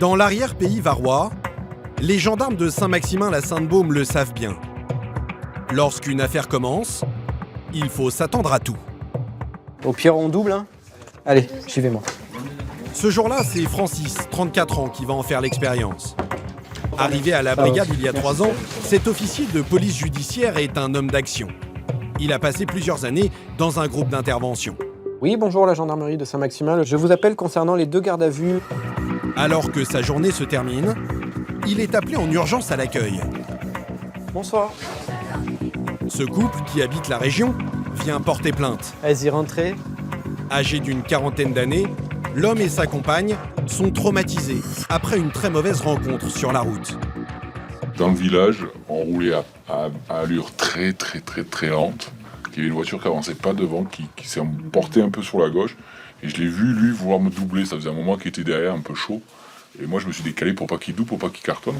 Dans l'arrière-pays varois, les gendarmes de Saint-Maximin-la-Sainte-Baume le savent bien. Lorsqu'une affaire commence, il faut s'attendre à tout. Au pire, on double, hein. Allez, j'y vais moi. Ce jour-là, c'est Francis, 34 ans, qui va en faire l'expérience. Arrivé à la brigade il y a 3 ans, cet officier de police judiciaire est un homme d'action. Il a passé plusieurs années dans un groupe d'intervention. Oui, bonjour la gendarmerie de Saint-Maximin. Je vous appelle concernant les 2 gardes à vue. Alors que sa journée se termine, il est appelé en urgence à l'accueil. Bonsoir. Ce couple, qui habite la région, vient porter plainte. Allez-y, rentrez. Âgé d'une quarantaine d'années, l'homme et sa compagne sont traumatisés après une très mauvaise rencontre sur la route. Dans le village, on roulait à allure très lente. Il y avait une voiture qui avançait pas devant, qui s'est emportée un peu sur la gauche. Et je l'ai vu, lui, vouloir me doubler. Ça faisait un moment qu'il était derrière, un peu chaud. Et moi, je me suis décalé pour pas qu'il double, pour pas qu'il cartonne.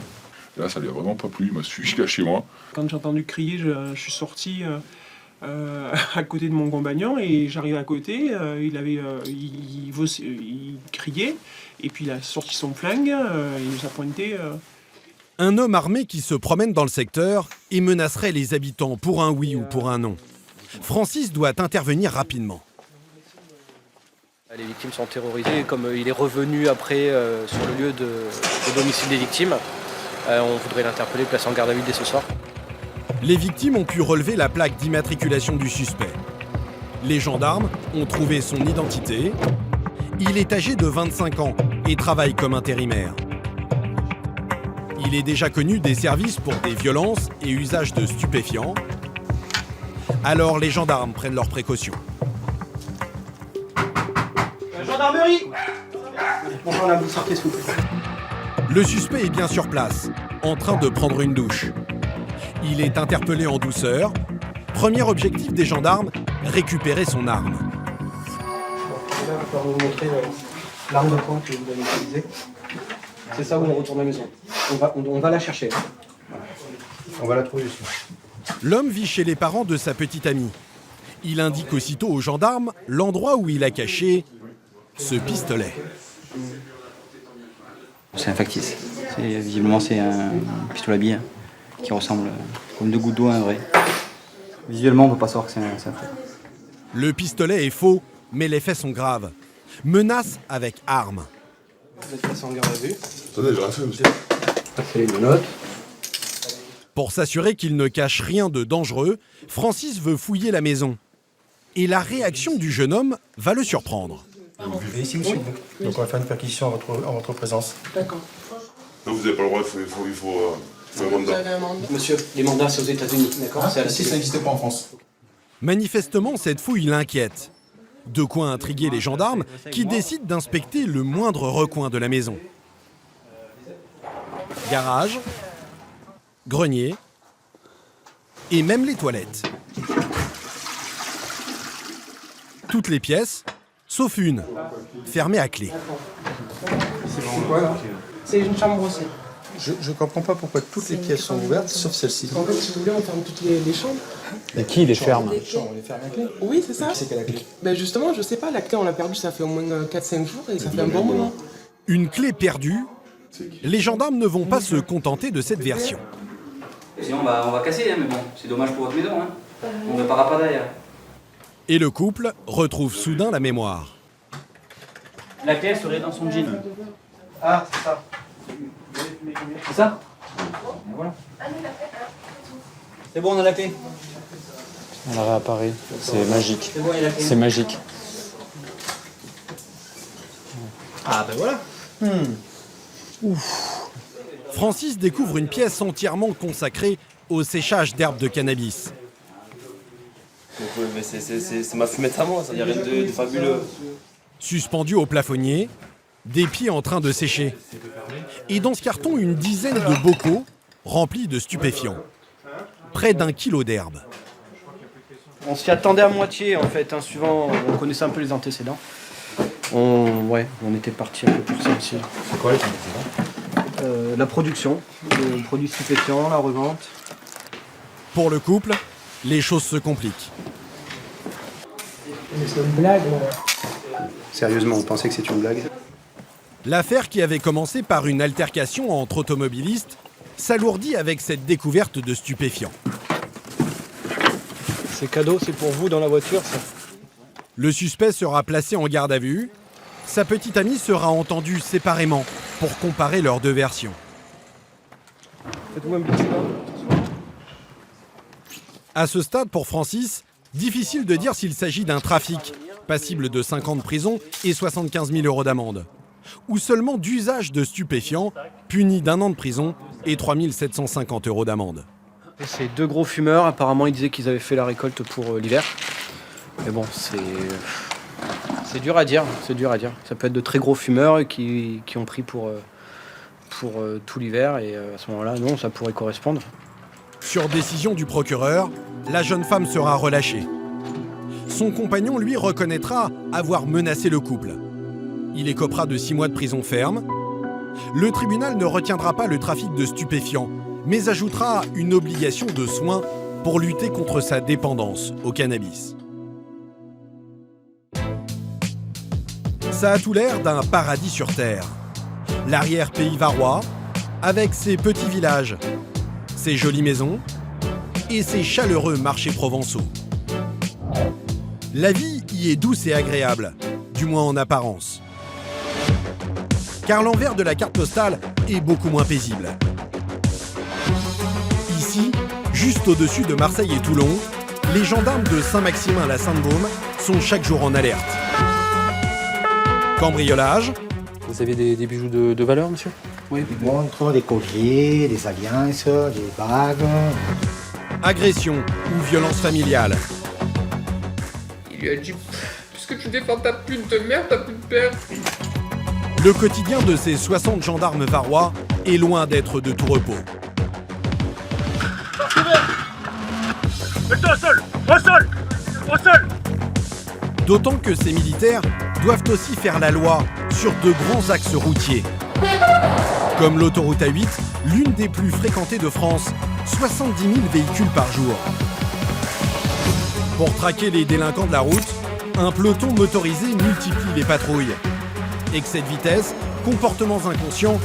Et là, ça lui a vraiment pas plu. Il m'a suivi jusqu'à chez moi. Quand j'ai entendu crier, je suis sorti à côté de mon compagnon et j'arrive à côté. Il criait et puis il a sorti son flingue. Il nous a pointé. Un homme armé qui se promène dans le secteur et menacerait les habitants pour un oui ou pour un non. Francis doit intervenir rapidement. Les victimes sont terrorisées. Comme il est revenu après sur le lieu de domicile des victimes, on voudrait l'interpeller, placer en garde à vue dès ce soir. Les victimes ont pu relever la plaque d'immatriculation du suspect. Les gendarmes ont trouvé son identité. Il est âgé de 25 ans et travaille comme intérimaire. Il est déjà connu des services pour des violences et usage de stupéfiants. Alors les gendarmes prennent leurs précautions. Gendarmerie. Bonjour, là, vous sortez, s'il vous plaît. Le suspect est bien sur place, en train de prendre une douche. Il est interpellé en douceur. Premier objectif des gendarmes, récupérer son arme. Là, je vais vous montrer l'arme de poing que vous allez utiliser. C'est ça où on retourne à la maison. On va la chercher. On va la trouver ici. L'homme vit chez les parents de sa petite amie. Il indique aussitôt aux gendarmes l'endroit où il a caché ce pistolet. C'est un factice. Visiblement, c'est un pistolet à billes qui ressemble comme 2 gouttes d'eau à un vrai. Visuellement, on ne peut pas savoir que c'est un faux. Le pistolet est faux, mais les faits sont graves. Menace avec arme. Vous êtes passé en garde à vue. Attendez, j'ai rien fait, monsieur. Passez les menottes. Pour s'assurer qu'il ne cache rien de dangereux, Francis veut fouiller la maison. Et la réaction du jeune homme va le surprendre. Vous vivez ici, monsieur. Donc on va faire une perquisition en votre présence. D'accord. Non, vous n'avez pas le droit, il faut un mandat. Monsieur, les mandats, c'est aux États-Unis, d'accord? Si, ça n'existait pas en France. Manifestement, cette fouille l'inquiète. De quoi intriguer les gendarmes qui décident d'inspecter le moindre recoin de la maison. Garage, grenier et même les toilettes. Toutes les pièces, sauf une, fermée à clé. C'est quoi, là? C'est une chambre aussi. Je ne comprends pas pourquoi toutes les pièces sont ouvertes, sauf celle-ci. En fait, si vous voulez, on ferme toutes les chambres. Mais qui les ferme? On les ferme à clé. Oui, c'est ça. Qui c'est qui a la clé? Ben justement, je sais pas, la clé, on l'a perdue, ça fait au moins 4-5 jours et ça fait un bon moment. Une clé perdue, les gendarmes ne vont pas se contenter de cette version. Sinon, on va casser, hein, mais bon, c'est dommage pour votre maison. Hein. On ne réparera pas derrière. Et le couple retrouve soudain la mémoire. La clé serait dans son jean. Ah, c'est ça. C'est ça? Voilà. C'est bon, on a la clé. Elle réapparaît. C'est magique. C'est bon, il y a la clé. C'est magique. Ah, ben voilà. Francis découvre une pièce entièrement consacrée au séchage d'herbes de cannabis. Donc, ouais, mais c'est ma fumette à moi, ça n'y a rien de fabuleux. Suspendu au plafonnier, des pieds en train de sécher. Et dans ce carton, une dizaine de bocaux remplis de stupéfiants. Près d'1 kilo d'herbe. On s'y attendait à moitié en fait, hein, suivant, on connaissait un peu les antécédents. On était parti un peu pour ça aussi. C'est quoi les antécédents? La production, de produits stupéfiants, la revente. Pour le couple, les choses se compliquent. Mais c'est une blague. Sérieusement, vous pensez que c'est une blague? L'affaire, qui avait commencé par une altercation entre automobilistes, s'alourdit avec cette découverte de stupéfiants. C'est cadeau, c'est pour vous dans la voiture, ça. Le suspect sera placé en garde à vue. Sa petite amie sera entendue séparément pour comparer leurs deux versions. Faites-vous un petit bain. À ce stade, pour Francis, difficile de dire s'il s'agit d'un trafic, passible de 5 ans de prison et 75 000 € d'amende, ou seulement d'usage de stupéfiants, puni d'1 an de prison et 3 750 € d'amende. Ces deux gros fumeurs, apparemment, ils disaient qu'ils avaient fait la récolte pour l'hiver. Mais bon, c'est dur à dire, c'est dur à dire. Ça peut être de très gros fumeurs qui ont pris pour tout l'hiver, et à ce moment-là, non, ça pourrait correspondre. Sur décision du procureur, la jeune femme sera relâchée. Son compagnon, lui, reconnaîtra avoir menacé le couple. Il écopera de 6 mois de prison ferme. Le tribunal ne retiendra pas le trafic de stupéfiants, mais ajoutera une obligation de soins pour lutter contre sa dépendance au cannabis. Ça a tout l'air d'un paradis sur terre. L'arrière-pays varois, avec ses petits villages, ses jolies maisons et ses chaleureux marchés provençaux. La vie y est douce et agréable, du moins en apparence. Car l'envers de la carte postale est beaucoup moins paisible. Ici, juste au-dessus de Marseille et Toulon, les gendarmes de Saint-Maximin-la-Sainte-Baume sont chaque jour en alerte. Cambriolage. Vous avez des bijoux de valeur, monsieur? Oui, des montres, des colliers, des alliances, des bagues. Agression ou violence familiale. Il lui a dit « Puisque tu défends ta pute de merde, t'as plus de père !» Le quotidien de ces 60 gendarmes varois est loin d'être de tout repos. Mets-toi au sol! Au sol! Au sol! D'autant que ces militaires doivent aussi faire la loi sur de grands axes routiers. Comme l'autoroute A8, l'une des plus fréquentées de France, 70 000 véhicules par jour. Pour traquer les délinquants de la route, un peloton motorisé multiplie les patrouilles. Excès de vitesse, comportements inconscients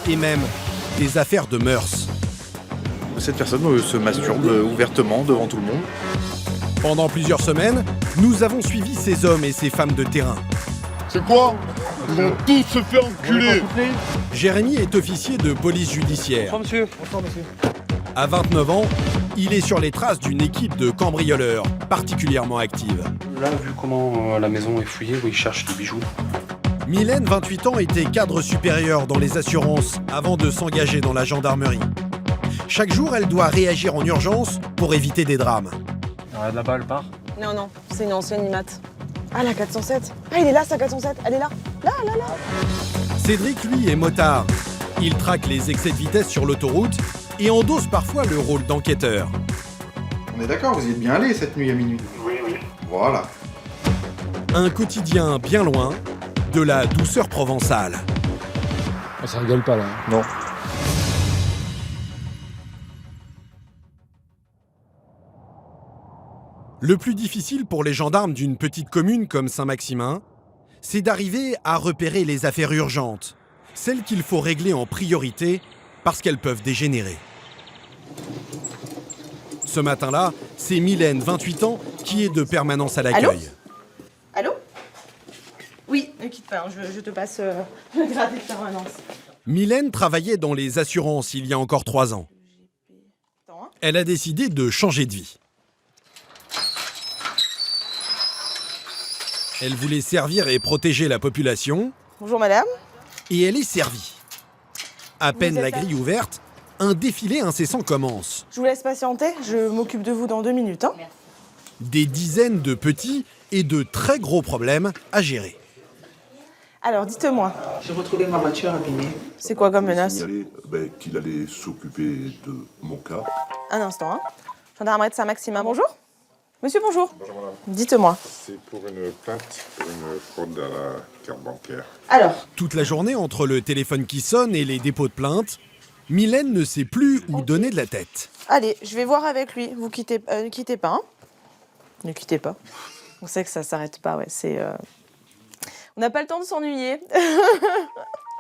et même des affaires de mœurs. Cette personne se masturbe ouvertement devant tout le monde. Pendant plusieurs semaines, nous avons suivi ces hommes et ces femmes de terrain. C'est quoi? Ils vont tous se faire enculer. Jérémy est officier de police judiciaire. Bonsoir, monsieur. Bonsoir, monsieur. À 29 ans, il est sur les traces d'une équipe de cambrioleurs particulièrement active. Là, vu comment la maison est fouillée, oui, ils cherchent des bijoux. Mylène, 28 ans, était cadre supérieur dans les assurances avant de s'engager dans la gendarmerie. Chaque jour, elle doit réagir en urgence pour éviter des drames. Là-bas, elle part. Non, non, c'est une ancienne IMAT. Ah, la 407. Ah, il est là, sa 407. Elle est là. Là. Cédric, lui, est motard. Il traque les excès de vitesse sur l'autoroute et endosse parfois le rôle d'enquêteur. On est d'accord, vous y êtes bien allé cette nuit à minuit? Oui. Voilà. Un quotidien bien loin de la douceur provençale. Ça rigole pas, là. Non. Le plus difficile pour les gendarmes d'une petite commune comme Saint-Maximin, c'est d'arriver à repérer les affaires urgentes, celles qu'il faut régler en priorité parce qu'elles peuvent dégénérer. Ce matin-là, c'est Mylène, 28 ans, qui est de permanence à l'accueil. Allô? Oui, ne quitte pas, je te passe le gradé de permanence. Mylène travaillait dans les assurances il y a encore 3 ans. Elle a décidé de changer de vie. Elle voulait servir et protéger la population. Bonjour madame. Et elle est servie. À peine la grille ouverte, un défilé incessant commence. Je vous laisse patienter, je m'occupe de vous dans 2 minutes. Hein. Des dizaines de petits et de très gros problèmes à gérer. Alors, dites-moi. J'ai retrouvé ma voiture abîmée. C'est quoi comme menace? Qu'il allait s'occuper de mon cas. Un instant. Hein. Gendarmerie de Saint-Maximin, bonjour. Monsieur, bonjour. Bonjour madame. Dites-moi. C'est pour une plainte pour une fraude à la carte bancaire. Alors. Toute la journée, entre le téléphone qui sonne et les dépôts de plainte, Mylène ne sait plus où donner de la tête. Allez, je vais voir avec lui. Vous quittez, ne quittez pas. Hein. Ne quittez pas. On sait que ça s'arrête pas, ouais. C'est. On n'a pas le temps de s'ennuyer.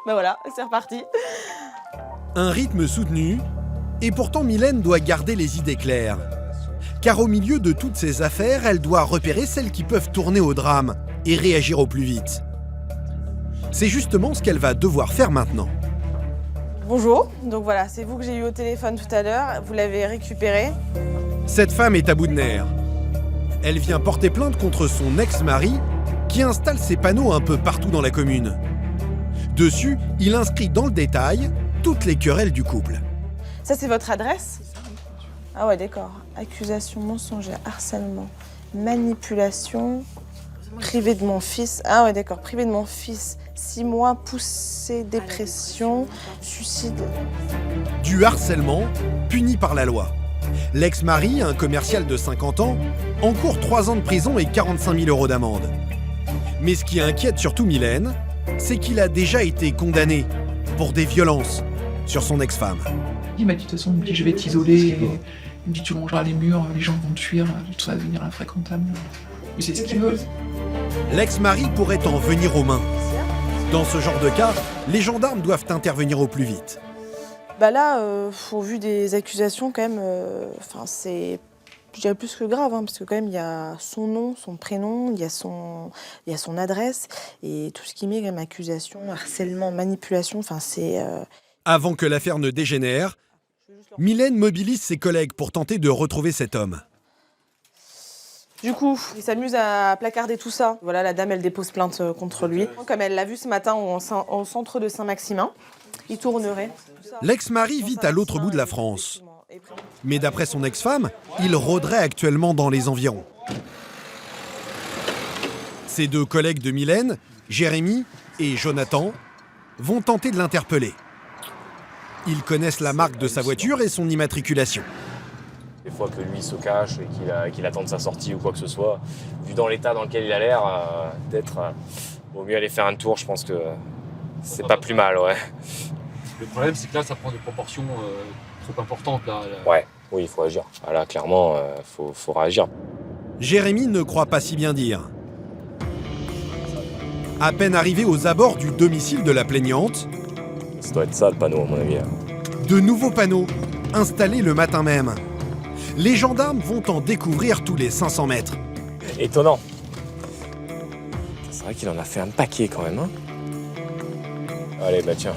Bah voilà, c'est reparti. Un rythme soutenu, et pourtant Mylène doit garder les idées claires. Car au milieu de toutes ces affaires, elle doit repérer celles qui peuvent tourner au drame et réagir au plus vite. C'est justement ce qu'elle va devoir faire maintenant. Bonjour, donc voilà, c'est vous que j'ai eu au téléphone tout à l'heure, vous l'avez récupéré. Cette femme est à bout de nerfs. Elle vient porter plainte contre son ex-mari qui installe ses panneaux un peu partout dans la commune. Dessus, il inscrit dans le détail toutes les querelles du couple. Ça, c'est votre adresse? Ah ouais, d'accord. Accusation mensongère, harcèlement, manipulation, privé de mon fils. Ah ouais, d'accord. Privé de mon fils, 6 mois, poussée, dépression, suicide. Du harcèlement, puni par la loi. L'ex-mari, un commercial de 50 ans, encourt 3 ans de prison et 45 000 € d'amende. Mais ce qui inquiète surtout Mylène, c'est qu'il a déjà été condamné pour des violences sur son ex-femme. Il m'a dit de toute façon, je vais t'isoler, il me dit tu longeras les murs, les gens vont te fuir, tout ça va devenir infréquentable. C'est ce qu'il veut. L'ex-mari pourrait en venir aux mains. Dans ce genre de cas, les gendarmes doivent intervenir au plus vite. Bah là, au vu des accusations, quand même, c'est, je dirais plus que grave, parce que quand même, il y a son nom, son prénom, il y a son adresse, et tout ce qui met quand même accusation, harcèlement, manipulation, c'est... Avant que l'affaire ne dégénère, Mylène mobilise ses collègues pour tenter de retrouver cet homme. Du coup, il s'amuse à placarder tout ça. Voilà, la dame, elle dépose plainte contre lui. Comme elle l'a vu ce matin au centre de Saint-Maximin, il tournerait. L'ex-mari vit à l'autre bout de la France. Mais d'après son ex-femme, il rôderait actuellement dans les environs. Ses 2 collègues de Mylène, Jérémy et Jonathan, vont tenter de l'interpeller. Ils connaissent la marque de sa voiture et son immatriculation. Des fois que lui se cache et qu'il attende sa sortie ou quoi que ce soit, vu dans l'état dans lequel il a l'air d'être, vaut mieux aller faire un tour, je pense que c'est pas plus mal, ouais. Le problème, c'est que là, ça prend des proportions trop importantes. Là. Ouais, oui, il faut agir. Ah là, clairement, faut réagir. Jérémy ne croit pas si bien dire. À peine arrivé aux abords du domicile de la plaignante, ça doit être ça, le panneau, à mon avis. De nouveaux panneaux, installés le matin même. Les gendarmes vont en découvrir tous les 500 mètres. Étonnant. C'est vrai qu'il en a fait un paquet quand même. Allez, bah tiens.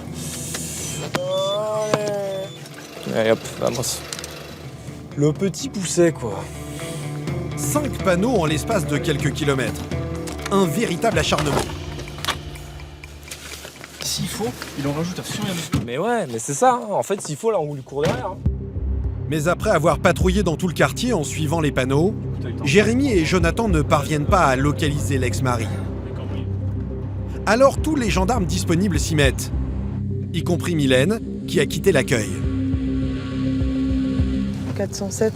Allez hop, vamos. Le petit pousset, quoi. 5 panneaux en l'espace de quelques kilomètres. Un véritable acharnement. S'il faut, il en rajoute à fur et à mesure. Mais ouais, mais c'est ça. En fait, s'il faut, là, on lui court derrière. Mais après avoir patrouillé dans tout le quartier en suivant les panneaux, Jérémy et Jonathan ne parviennent pas à localiser l'ex-mari. Alors tous les gendarmes disponibles s'y mettent, y compris Mylène, qui a quitté l'accueil. 407.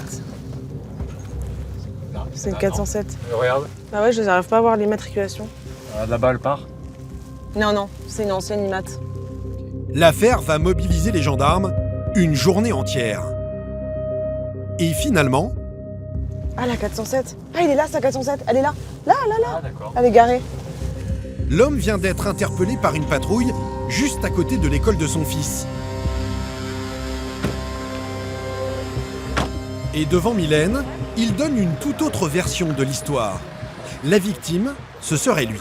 C'est 407. Regarde. Bah ouais, je n'arrive pas à voir l'immatriculation. Là-bas, elle part. Non, c'est une ancienne immat. L'affaire va mobiliser les gendarmes une journée entière. Et finalement... Ah, la 407. Ah, il est là, sa 407. Elle est là. Là. Ah, d'accord. Elle est garée. L'homme vient d'être interpellé par une patrouille juste à côté de l'école de son fils. Et devant Mylène, il donne une toute autre version de l'histoire. La victime, ce serait lui.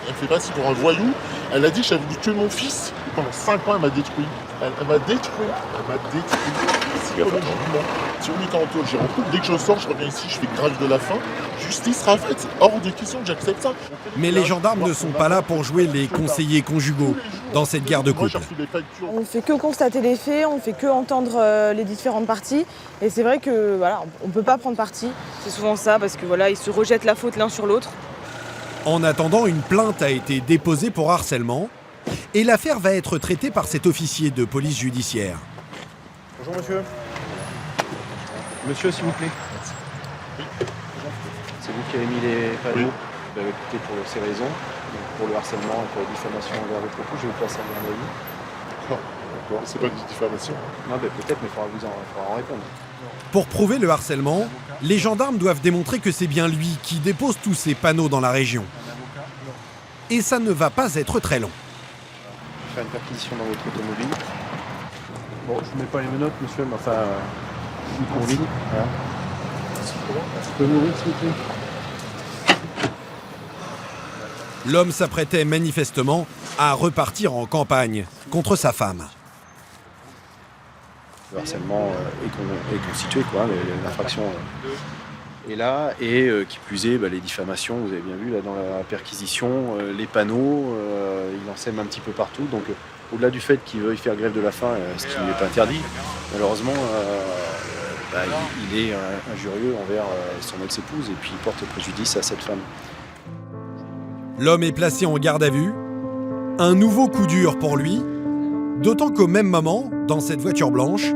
Elle fait passer pour un voyou. Elle a dit que j'avais voulu tuer mon fils. Pendant 5 ans, elle m'a détruit. Elle m'a détruit. Psychologiquement. Si on est en taux, j'ai en couple. Dès que je sors, je reviens ici, je fais grave de la faim. Justice sera faite. Hors de question que j'accepte ça. Mais les gendarmes ne sont pas là pour jouer les conseillers conjugaux dans cette guerre de couple. On ne fait que constater les faits, on ne fait que entendre les différentes parties. Et c'est vrai que voilà, on ne peut pas prendre parti. C'est souvent ça, parce que voilà, ils se rejettent la faute l'un sur l'autre. En attendant, une plainte a été déposée pour harcèlement et l'affaire va être traitée par cet officier de police judiciaire. Bonjour monsieur. Monsieur, s'il vous plaît. C'est vous qui avez mis les panneaux. Vous avez écouté pour ces raisons, donc pour le harcèlement et pour la diffamation envers votre époux, je vais vous passer en garde à vue. D'accord, c'est pas de diffamation. Non, peut-être, mais il faudra en répondre. Pour prouver le harcèlement, les gendarmes doivent démontrer que c'est bien lui qui dépose tous ces panneaux dans la région. Et ça ne va pas être très long. faire une perquisition dans votre automobile. Bon, je ne mets pas les menottes, monsieur, mais enfin, une convigne. Voilà. Tu peux m'ouvrir, s'il vous plaît? L'homme s'apprêtait manifestement à repartir en campagne contre sa femme. Le harcèlement est constitué, quoi, l'infraction est là, et qui plus est, les diffamations, vous avez bien vu là dans la perquisition, les panneaux, il en sème un petit peu partout, donc au-delà du fait qu'il veuille faire grève de la faim, ce qui n'est pas interdit, malheureusement, il est injurieux envers son ex-épouse, et puis il porte préjudice à cette femme. L'homme est placé en garde à vue. Un nouveau coup dur pour lui, d'autant qu'au même moment, dans cette voiture blanche,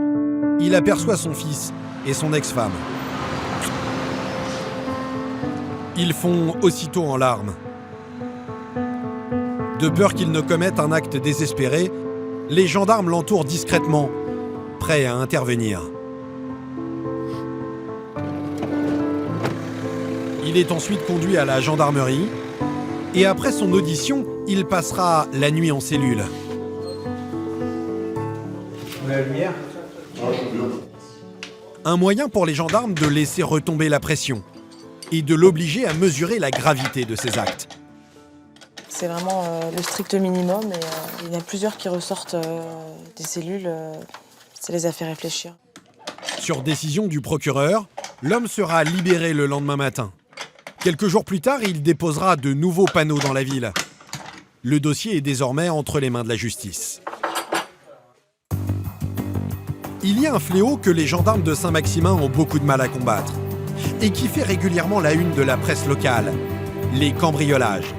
il aperçoit son fils et son ex-femme. Ils font aussitôt en larmes. De peur qu'il ne commette un acte désespéré, les gendarmes l'entourent discrètement, prêts à intervenir. Il est ensuite conduit à la gendarmerie et après son audition, il passera la nuit en cellule. La lumière. Un moyen pour les gendarmes de laisser retomber la pression et de l'obliger à mesurer la gravité de ses actes. C'est vraiment le strict minimum et il y en a plusieurs qui ressortent des cellules. Ça les a fait réfléchir. Sur décision du procureur, l'homme sera libéré le lendemain matin. Quelques jours plus tard, il déposera de nouveaux panneaux dans la ville. Le dossier est désormais entre les mains de la justice. Il y a un fléau que les gendarmes de Saint-Maximin ont beaucoup de mal à combattre et qui fait régulièrement la une de la presse locale, les cambriolages.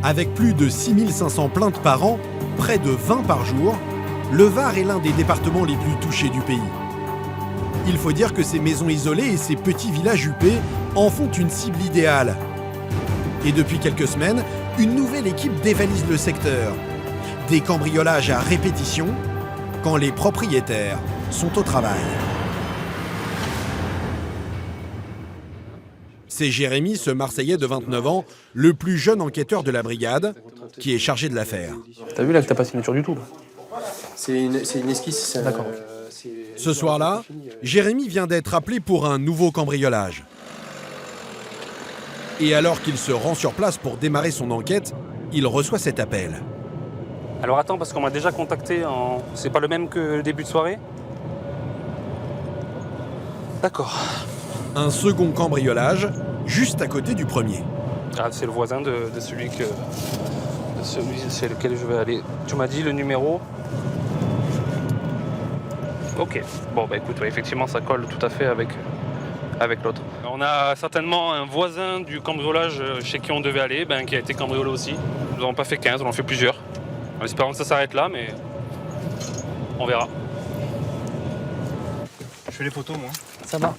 Avec plus de 6500 plaintes par an, près de 20 par jour, le Var est l'un des départements les plus touchés du pays. Il faut dire que ces maisons isolées et ces petits villages huppés en font une cible idéale. Et depuis quelques semaines, une nouvelle équipe dévalise le secteur. Des cambriolages à répétition, quand les propriétaires sont au travail. C'est Jérémy, ce Marseillais de 29 ans, le plus jeune enquêteur de la brigade, qui est chargé de l'affaire. T'as vu là que t'as pas signature du tout? C'est une esquisse. D'accord. Ce soir-là, Jérémy vient d'être appelé pour un nouveau cambriolage. Et alors qu'il se rend sur place pour démarrer son enquête, il reçoit cet appel. Alors attends, parce qu'on m'a déjà contacté en... C'est pas le même que le début de soirée? D'accord. Un second cambriolage, juste à côté du premier. Ah, c'est le voisin de celui c'est lequel je vais aller. Tu m'as dit le numéro? Ok. Bon, bah écoute, ouais, effectivement, ça colle tout à fait avec l'autre. On a certainement un voisin du cambriolage chez qui on devait aller, qui a été cambriolé aussi. Ils n'en ont pas fait 15, on en fait plusieurs. En espérant que ça s'arrête là, mais on verra. Je fais les photos, moi. Ça va.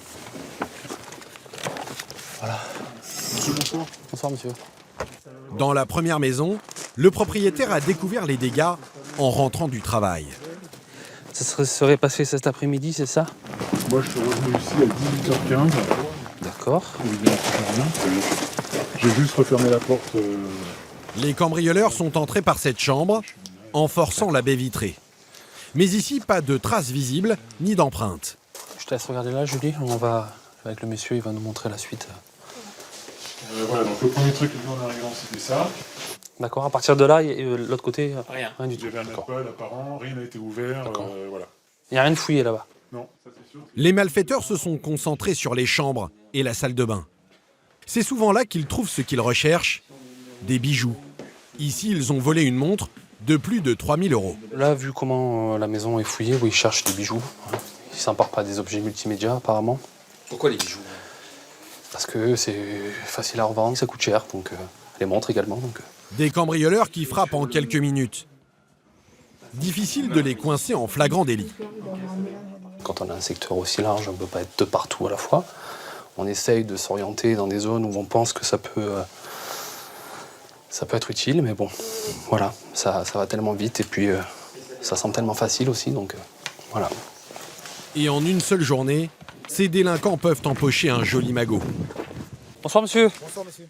Voilà. Bonsoir. Bonsoir, monsieur. Dans la première maison, le propriétaire a découvert les dégâts en rentrant du travail. Ça serait passé cet après-midi, c'est ça? Moi, je suis revenu ici à 18h15. D'accord. J'ai juste refermé la porte. Les cambrioleurs sont entrés par cette chambre en forçant la baie vitrée. Mais ici, pas de traces visibles ni d'empreintes. Je te laisse regarder là, Julie. On va avec le monsieur, il va nous montrer la suite. Voilà, donc le premier truc que nous en arrivant, c'était ça. D'accord, à partir de là, l'autre côté, rien du tout. Il y avait un appel apparent, rien n'a été ouvert, voilà. Il n'y a rien de fouillé là-bas? Non, ça c'est sûr. Les malfaiteurs se sont concentrés sur les chambres et la salle de bain. C'est souvent là qu'ils trouvent ce qu'ils recherchent, des bijoux. Ici, ils ont volé une montre de plus de 3000 €. Là, vu comment la maison est fouillée, ils cherchent des bijoux. Ils s'emparent pas des objets multimédia, apparemment. Pourquoi les bijoux? Parce que c'est facile à revendre, ça coûte cher, donc les montres également. Donc. Des cambrioleurs qui frappent en quelques minutes. Difficile de les coincer en flagrant délit. Quand on a un secteur aussi large, on ne peut pas être de partout à la fois. On essaye de s'orienter dans des zones où on pense que ça peut être utile, mais bon, voilà, ça va tellement vite et puis ça semble tellement facile aussi, donc voilà. Et en une seule journée, ces délinquants peuvent empocher un joli magot. Bonsoir monsieur. Bonsoir monsieur.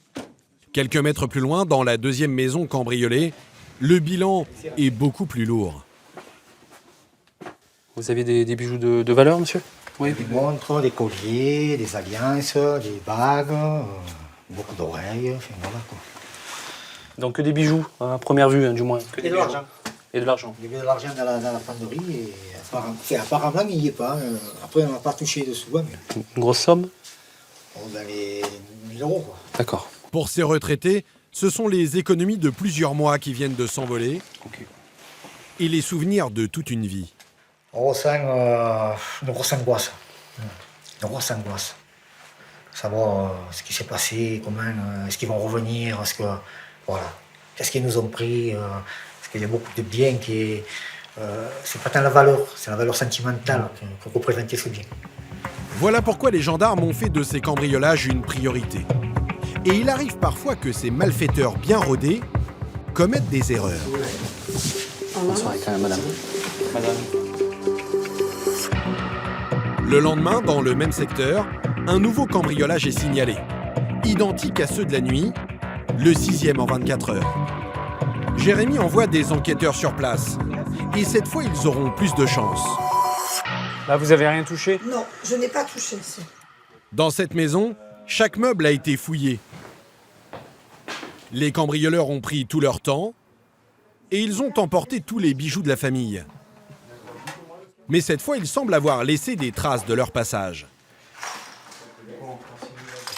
Quelques mètres plus loin, dans la deuxième maison cambriolée, Le bilan est beaucoup plus lourd. Vous avez des bijoux de valeur, monsieur? Oui. Des montres, des colliers, des alliances, des bagues, beaucoup d'oreilles, enfin voilà quoi. Donc que des bijoux, à première vue, hein, du moins. Que Et de l'argent. Et de l'argent. Il y avait de l'argent dans la penderie et apparemment il n'y est pas. Après on n'a pas touché dessous. Mais... Une grosse somme? Dans les 1000 euros quoi. D'accord. Pour ces retraités, ce sont les économies de plusieurs mois qui viennent de s'envoler et les souvenirs de toute une vie. On ressent une grosse angoisse. Une grosse angoisse. Savoir ce qui s'est passé, comment, est-ce qu'ils vont revenir, est-ce que, voilà, qu'est-ce qu'ils nous ont pris, parce qu'il y a beaucoup de biens qui... c'est pas tant la valeur, c'est la valeur sentimentale que représentait ce bien. Voilà pourquoi les gendarmes ont fait de ces cambriolages une priorité. Et il arrive parfois que ces malfaiteurs bien rodés commettent des erreurs. Bonsoir quand même, madame. Le lendemain, dans le même secteur, un nouveau cambriolage est signalé. Identique à ceux de la nuit, le 6e en 24 heures. Jérémy envoie des enquêteurs sur place. Et cette fois, ils auront plus de chance. Là, vous avez rien touché? Non, je n'ai pas touché ici. Dans cette maison, chaque meuble a été fouillé. Les cambrioleurs ont pris tout leur temps et ils ont emporté tous les bijoux de la famille. Mais cette fois, ils semblent avoir laissé des traces de leur passage.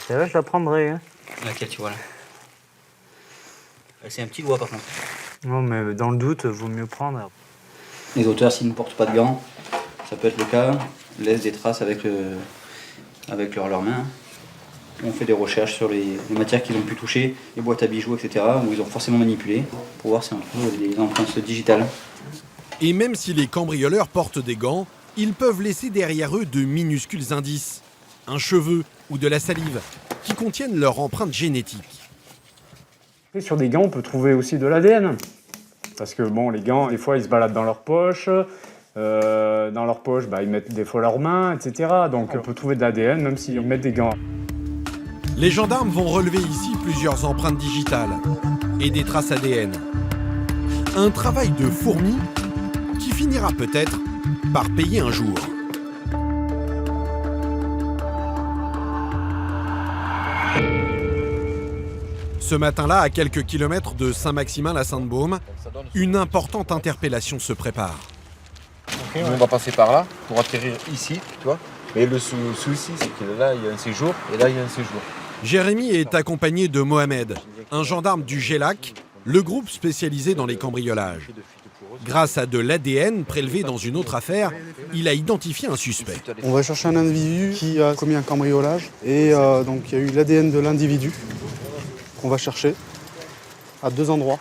C'est vrai, je la prendrai. Hein. Laquelle tu vois là? C'est un petit doigt par contre. Non, mais dans le doute, vaut mieux prendre. Les auteurs, s'ils ne portent pas de gants, ça peut être le cas, laissent des traces avec leurs mains. On fait des recherches sur les matières qu'ils ont pu toucher, les boîtes à bijoux, etc., où ils ont forcément manipulé, pour voir si on trouve des empreintes digitales. Et même si les cambrioleurs portent des gants, ils peuvent laisser derrière eux de minuscules indices, un cheveu ou de la salive, qui contiennent leur empreinte génétique. Et sur des gants, on peut trouver aussi de l'ADN. Parce que bon, les gants, des fois, ils se baladent dans leur poche. Dans leur poche, ils mettent des fois leurs mains, etc. Donc on peut trouver de l'ADN même s'ils mettent des gants. Les gendarmes vont relever ici plusieurs empreintes digitales et des traces ADN. Un travail de fourmi qui finira peut-être par payer un jour. Ce matin-là, à quelques kilomètres de Saint-Maximin-la-Sainte-Baume, une importante interpellation se prépare. Nous, on va passer par là pour atterrir ici, tu vois. Mais le souci, c'est que là, il y a un séjour et là, il y a un séjour. Jérémy est accompagné de Mohamed, un gendarme du GELAC, le groupe spécialisé dans les cambriolages. Grâce à de l'ADN prélevé dans une autre affaire, il a identifié un suspect. On va chercher un individu qui a commis un cambriolage et donc il y a eu l'ADN de l'individu qu'on va chercher à 2 endroits.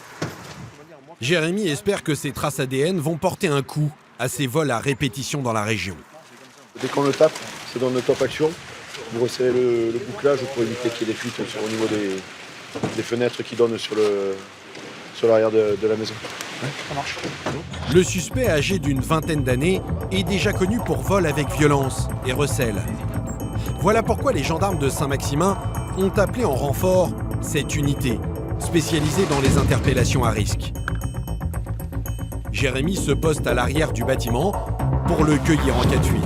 Jérémy espère que ces traces ADN vont porter un coup à ces vols à répétition dans la région. Dès qu'on le tape, c'est dans le top action. Vous resserrez le bouclage pour éviter qu'il y ait des fuites au niveau des fenêtres qui donnent sur l'arrière de la maison. Ouais, ça marche. Le suspect, âgé d'une vingtaine d'années, est déjà connu pour vol avec violence et recel. Voilà pourquoi les gendarmes de Saint-Maximin ont appelé en renfort cette unité, spécialisée dans les interpellations à risque. Jérémy se poste à l'arrière du bâtiment pour le cueillir en cas de fuite.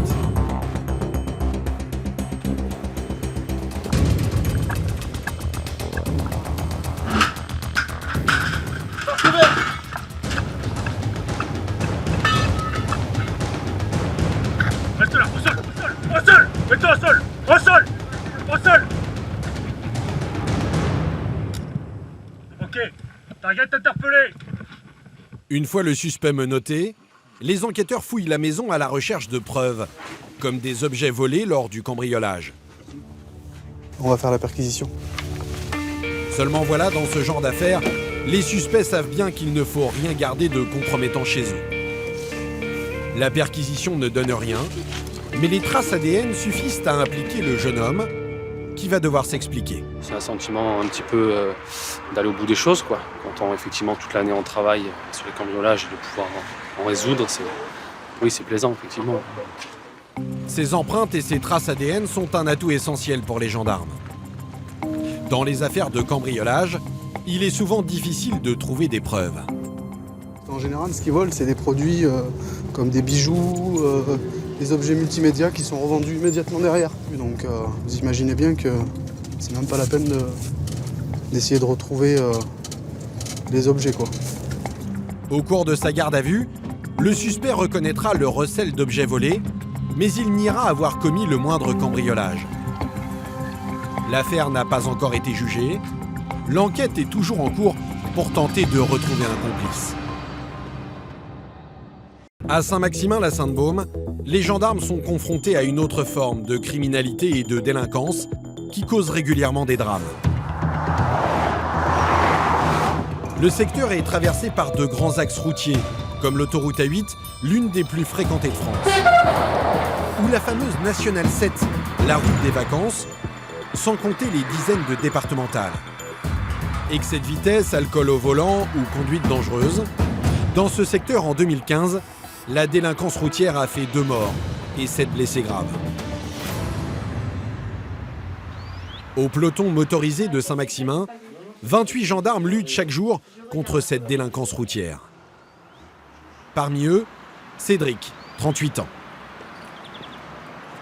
Reste là, au sol, au sol, mets-toi au sol, au sol, au sol. Ok, t'arrêtes d'interpeller. Une fois le suspect menotté, les enquêteurs fouillent la maison à la recherche de preuves, comme des objets volés lors du cambriolage. On va faire la perquisition. Seulement voilà, dans ce genre d'affaires, les suspects savent bien qu'il ne faut rien garder de compromettant chez eux. La perquisition ne donne rien, mais les traces ADN suffisent à impliquer le jeune homme, qui va devoir s'expliquer. C'est un sentiment un petit peu d'aller au bout des choses, quoi. Quand effectivement toute l'année on travaille sur les cambriolages et de pouvoir en résoudre, c'est plaisant, effectivement. Ces empreintes et ces traces ADN sont un atout essentiel pour les gendarmes. Dans les affaires de cambriolage, il est souvent difficile de trouver des preuves. En général, ce qu'ils volent, c'est des produits comme des bijoux, des objets multimédia qui sont revendus immédiatement derrière. Donc vous imaginez bien que c'est même pas la peine d'essayer de retrouver les objets, quoi. Au cours de sa garde à vue, le suspect reconnaîtra le recel d'objets volés, mais il niera avoir commis le moindre cambriolage. L'affaire n'a pas encore été jugée. L'enquête est toujours en cours pour tenter de retrouver un complice. À Saint-Maximin-la-Sainte-Baume, les gendarmes sont confrontés à une autre forme de criminalité et de délinquance qui cause régulièrement des drames. Le secteur est traversé par de grands axes routiers, comme l'autoroute A8, l'une des plus fréquentées de France, ou la fameuse Nationale 7, la route des vacances, sans compter les dizaines de départementales. Excès de vitesse, alcool au volant ou conduite dangereuse. Dans ce secteur, en 2015, la délinquance routière a fait 2 morts et 7 blessés graves. Au peloton motorisé de Saint-Maximin, 28 gendarmes luttent chaque jour contre cette délinquance routière. Parmi eux, Cédric, 38 ans.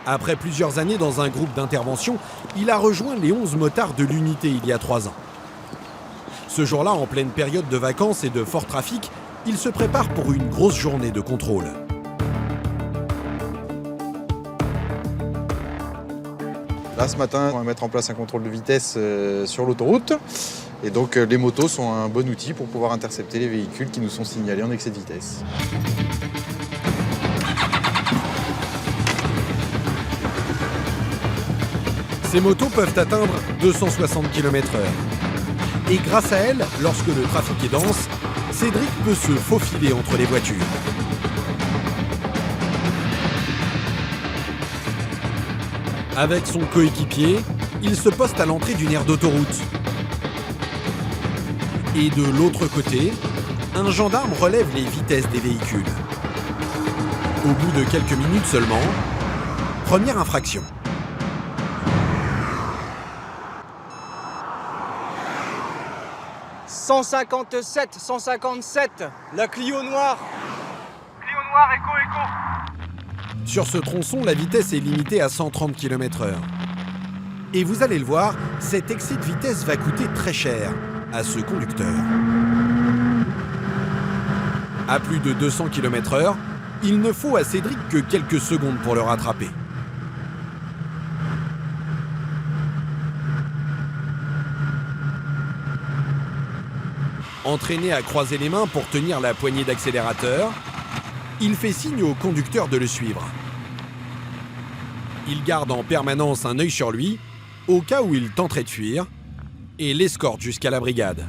Après plusieurs années dans un groupe d'intervention, il a rejoint les 11 motards de l'unité il y a 3 ans. Ce jour-là, en pleine période de vacances et de fort trafic, il se prépare pour une grosse journée de contrôle. Là, ce matin, on va mettre en place un contrôle de vitesse sur l'autoroute. Et donc, les motos sont un bon outil pour pouvoir intercepter les véhicules qui nous sont signalés en excès de vitesse. Ces motos peuvent atteindre 260 km/h. Et grâce à elles, lorsque le trafic est dense, Cédric peut se faufiler entre les voitures. Avec son coéquipier, il se poste à l'entrée d'une aire d'autoroute. Et de l'autre côté, un gendarme relève les vitesses des véhicules. Au bout de quelques minutes seulement, première infraction. « 157, 157, la Clio noire. Clio noire, écho. Sur ce tronçon, la vitesse est limitée à 130 km/h. Et vous allez le voir, cet excès de vitesse va coûter très cher à ce conducteur. À plus de 200 km/h, il ne faut à Cédric que quelques secondes pour le rattraper. Entraîné à croiser les mains pour tenir la poignée d'accélérateur, il fait signe au conducteur de le suivre. Il garde en permanence un œil sur lui, au cas où il tenterait de fuir, et l'escorte jusqu'à la brigade.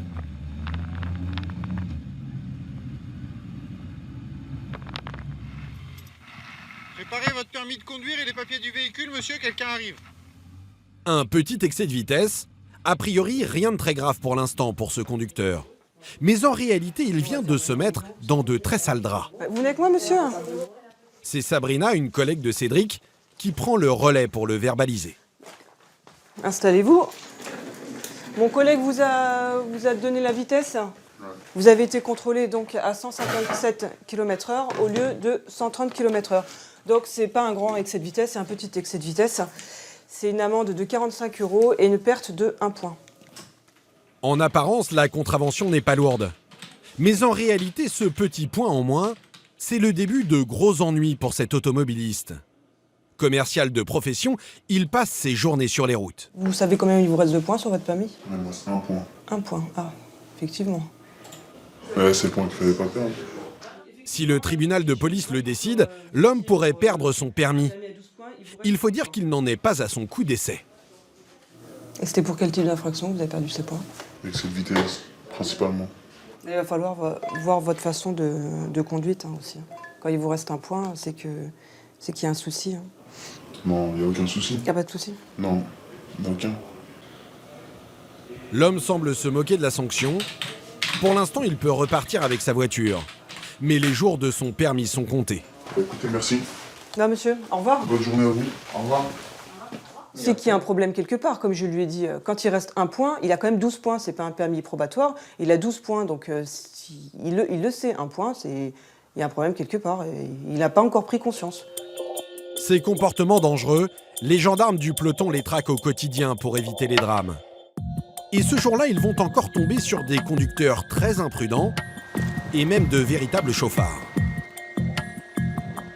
Préparez votre permis de conduire et les papiers du véhicule, monsieur, quelqu'un arrive. Un petit excès de vitesse, a priori rien de très grave pour l'instant pour ce conducteur. Mais en réalité, il vient de se mettre dans de très sales draps. Vous venez avec moi, monsieur? C'est Sabrina, une collègue de Cédric, qui prend le relais pour le verbaliser. Installez-vous. Mon collègue vous a donné la vitesse. Vous avez été contrôlé donc à 157 km/h au lieu de 130 km/h. Donc c'est pas un grand excès de vitesse, c'est un petit excès de vitesse. C'est une amende de 45 € et une perte de 1 point. En apparence, la contravention n'est pas lourde. Mais en réalité, ce petit point en moins, c'est le début de gros ennuis pour cet automobiliste. Commercial de profession, il passe ses journées sur les routes. Vous savez combien il vous reste de points sur votre permis? Moi, c'est 1 point. 1 point, ah, effectivement. Ouais, c'est le point qu'il fallait pas perdre. Si le tribunal de police le décide, l'homme pourrait perdre son permis. Il faut dire qu'il n'en est pas à son coup d'essai. Et c'était pour quel type d'infraction que vous avez perdu ces points? Excès de vitesse, principalement. Il va falloir voir votre façon de conduite aussi. Quand il vous reste 1 point, c'est qu'il y a un souci. Non, il n'y a aucun souci. Il n'y a pas de souci? Non, aucun. L'homme semble se moquer de la sanction. Pour l'instant, il peut repartir avec sa voiture. Mais les jours de son permis sont comptés. Écoutez, merci. Non, monsieur, au revoir. Bonne journée à vous. Au revoir. C'est qu'il y a un problème quelque part, comme je lui ai dit. Quand il reste 1 point, il a quand même 12 points. C'est pas un permis probatoire, il a 12 points. Donc il le sait, 1 point, il y a un problème quelque part. Et il n'a pas encore pris conscience. Ces comportements dangereux, les gendarmes du peloton les traquent au quotidien pour éviter les drames. Et ce jour-là, ils vont encore tomber sur des conducteurs très imprudents et même de véritables chauffards.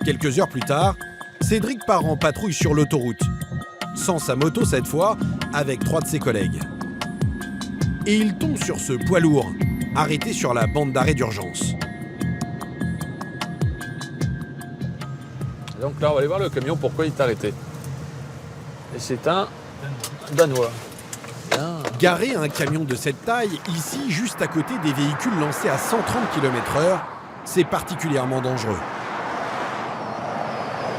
Quelques heures plus tard, Cédric part en patrouille sur l'autoroute, sans sa moto cette fois, avec 3 de ses collègues. Et il tombe sur ce poids lourd, arrêté sur la bande d'arrêt d'urgence. Donc là, on va aller voir le camion, pourquoi il est arrêté. Et c'est un Danois. Bien. Garer un camion de cette taille, ici, juste à côté des véhicules lancés à 130 km/h, c'est particulièrement dangereux.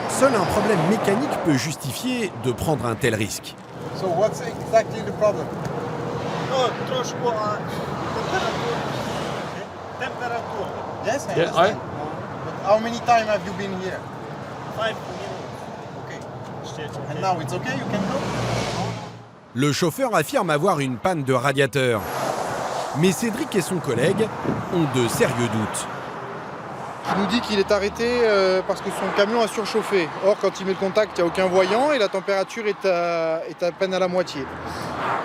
Seul un problème mécanique peut justifier de prendre un tel risque. So what's exactly the problem? Temperature. Yes, I Yeah, understand. ouais. But how many times have you been here? 5 minutes. Okay. And now it's okay, you can go? Le chauffeur affirme avoir une panne de radiateur. Mais Cédric et son collègue ont de sérieux doutes. Il nous dit qu'il est arrêté parce que son camion a surchauffé. Or, quand il met le contact, il n'y a aucun voyant et la température est à peine à la moitié.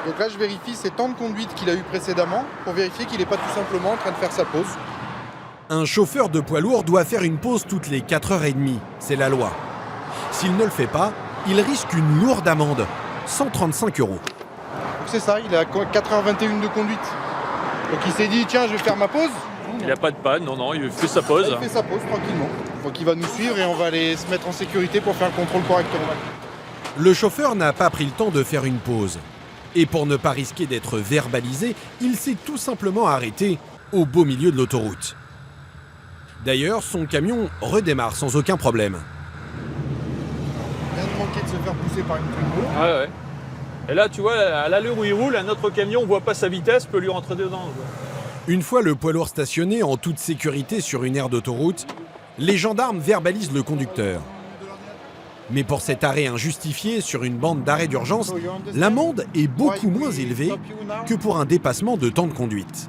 Donc là, je vérifie ses temps de conduite qu'il a eu précédemment pour vérifier qu'il n'est pas tout simplement en train de faire sa pause. Un chauffeur de poids lourd doit faire une pause toutes les 4h30, c'est la loi. S'il ne le fait pas, il risque une lourde amende, 135 €. Donc c'est ça, il a 4h21 de conduite. Donc il s'est dit, tiens, je vais faire ma pause. Il n'a pas de panne, non, il fait sa pause. Il fait sa pause tranquillement. Donc il va nous suivre et on va aller se mettre en sécurité pour faire le contrôle correctement. Le chauffeur n'a pas pris le temps de faire une pause. Et pour ne pas risquer d'être verbalisé, il s'est tout simplement arrêté au beau milieu de l'autoroute. D'ailleurs, son camion redémarre sans aucun problème. Il vient de manquer de se faire pousser par une Twingo. Ouais. Et là, tu vois, à l'allure où il roule, un autre camion, on voit pas sa vitesse, peut lui rentrer dedans. Quoi. Une fois le poids lourd stationné en toute sécurité sur une aire d'autoroute, les gendarmes verbalisent le conducteur. Mais pour cet arrêt injustifié sur une bande d'arrêt d'urgence, l'amende est beaucoup moins élevée que pour un dépassement de temps de conduite.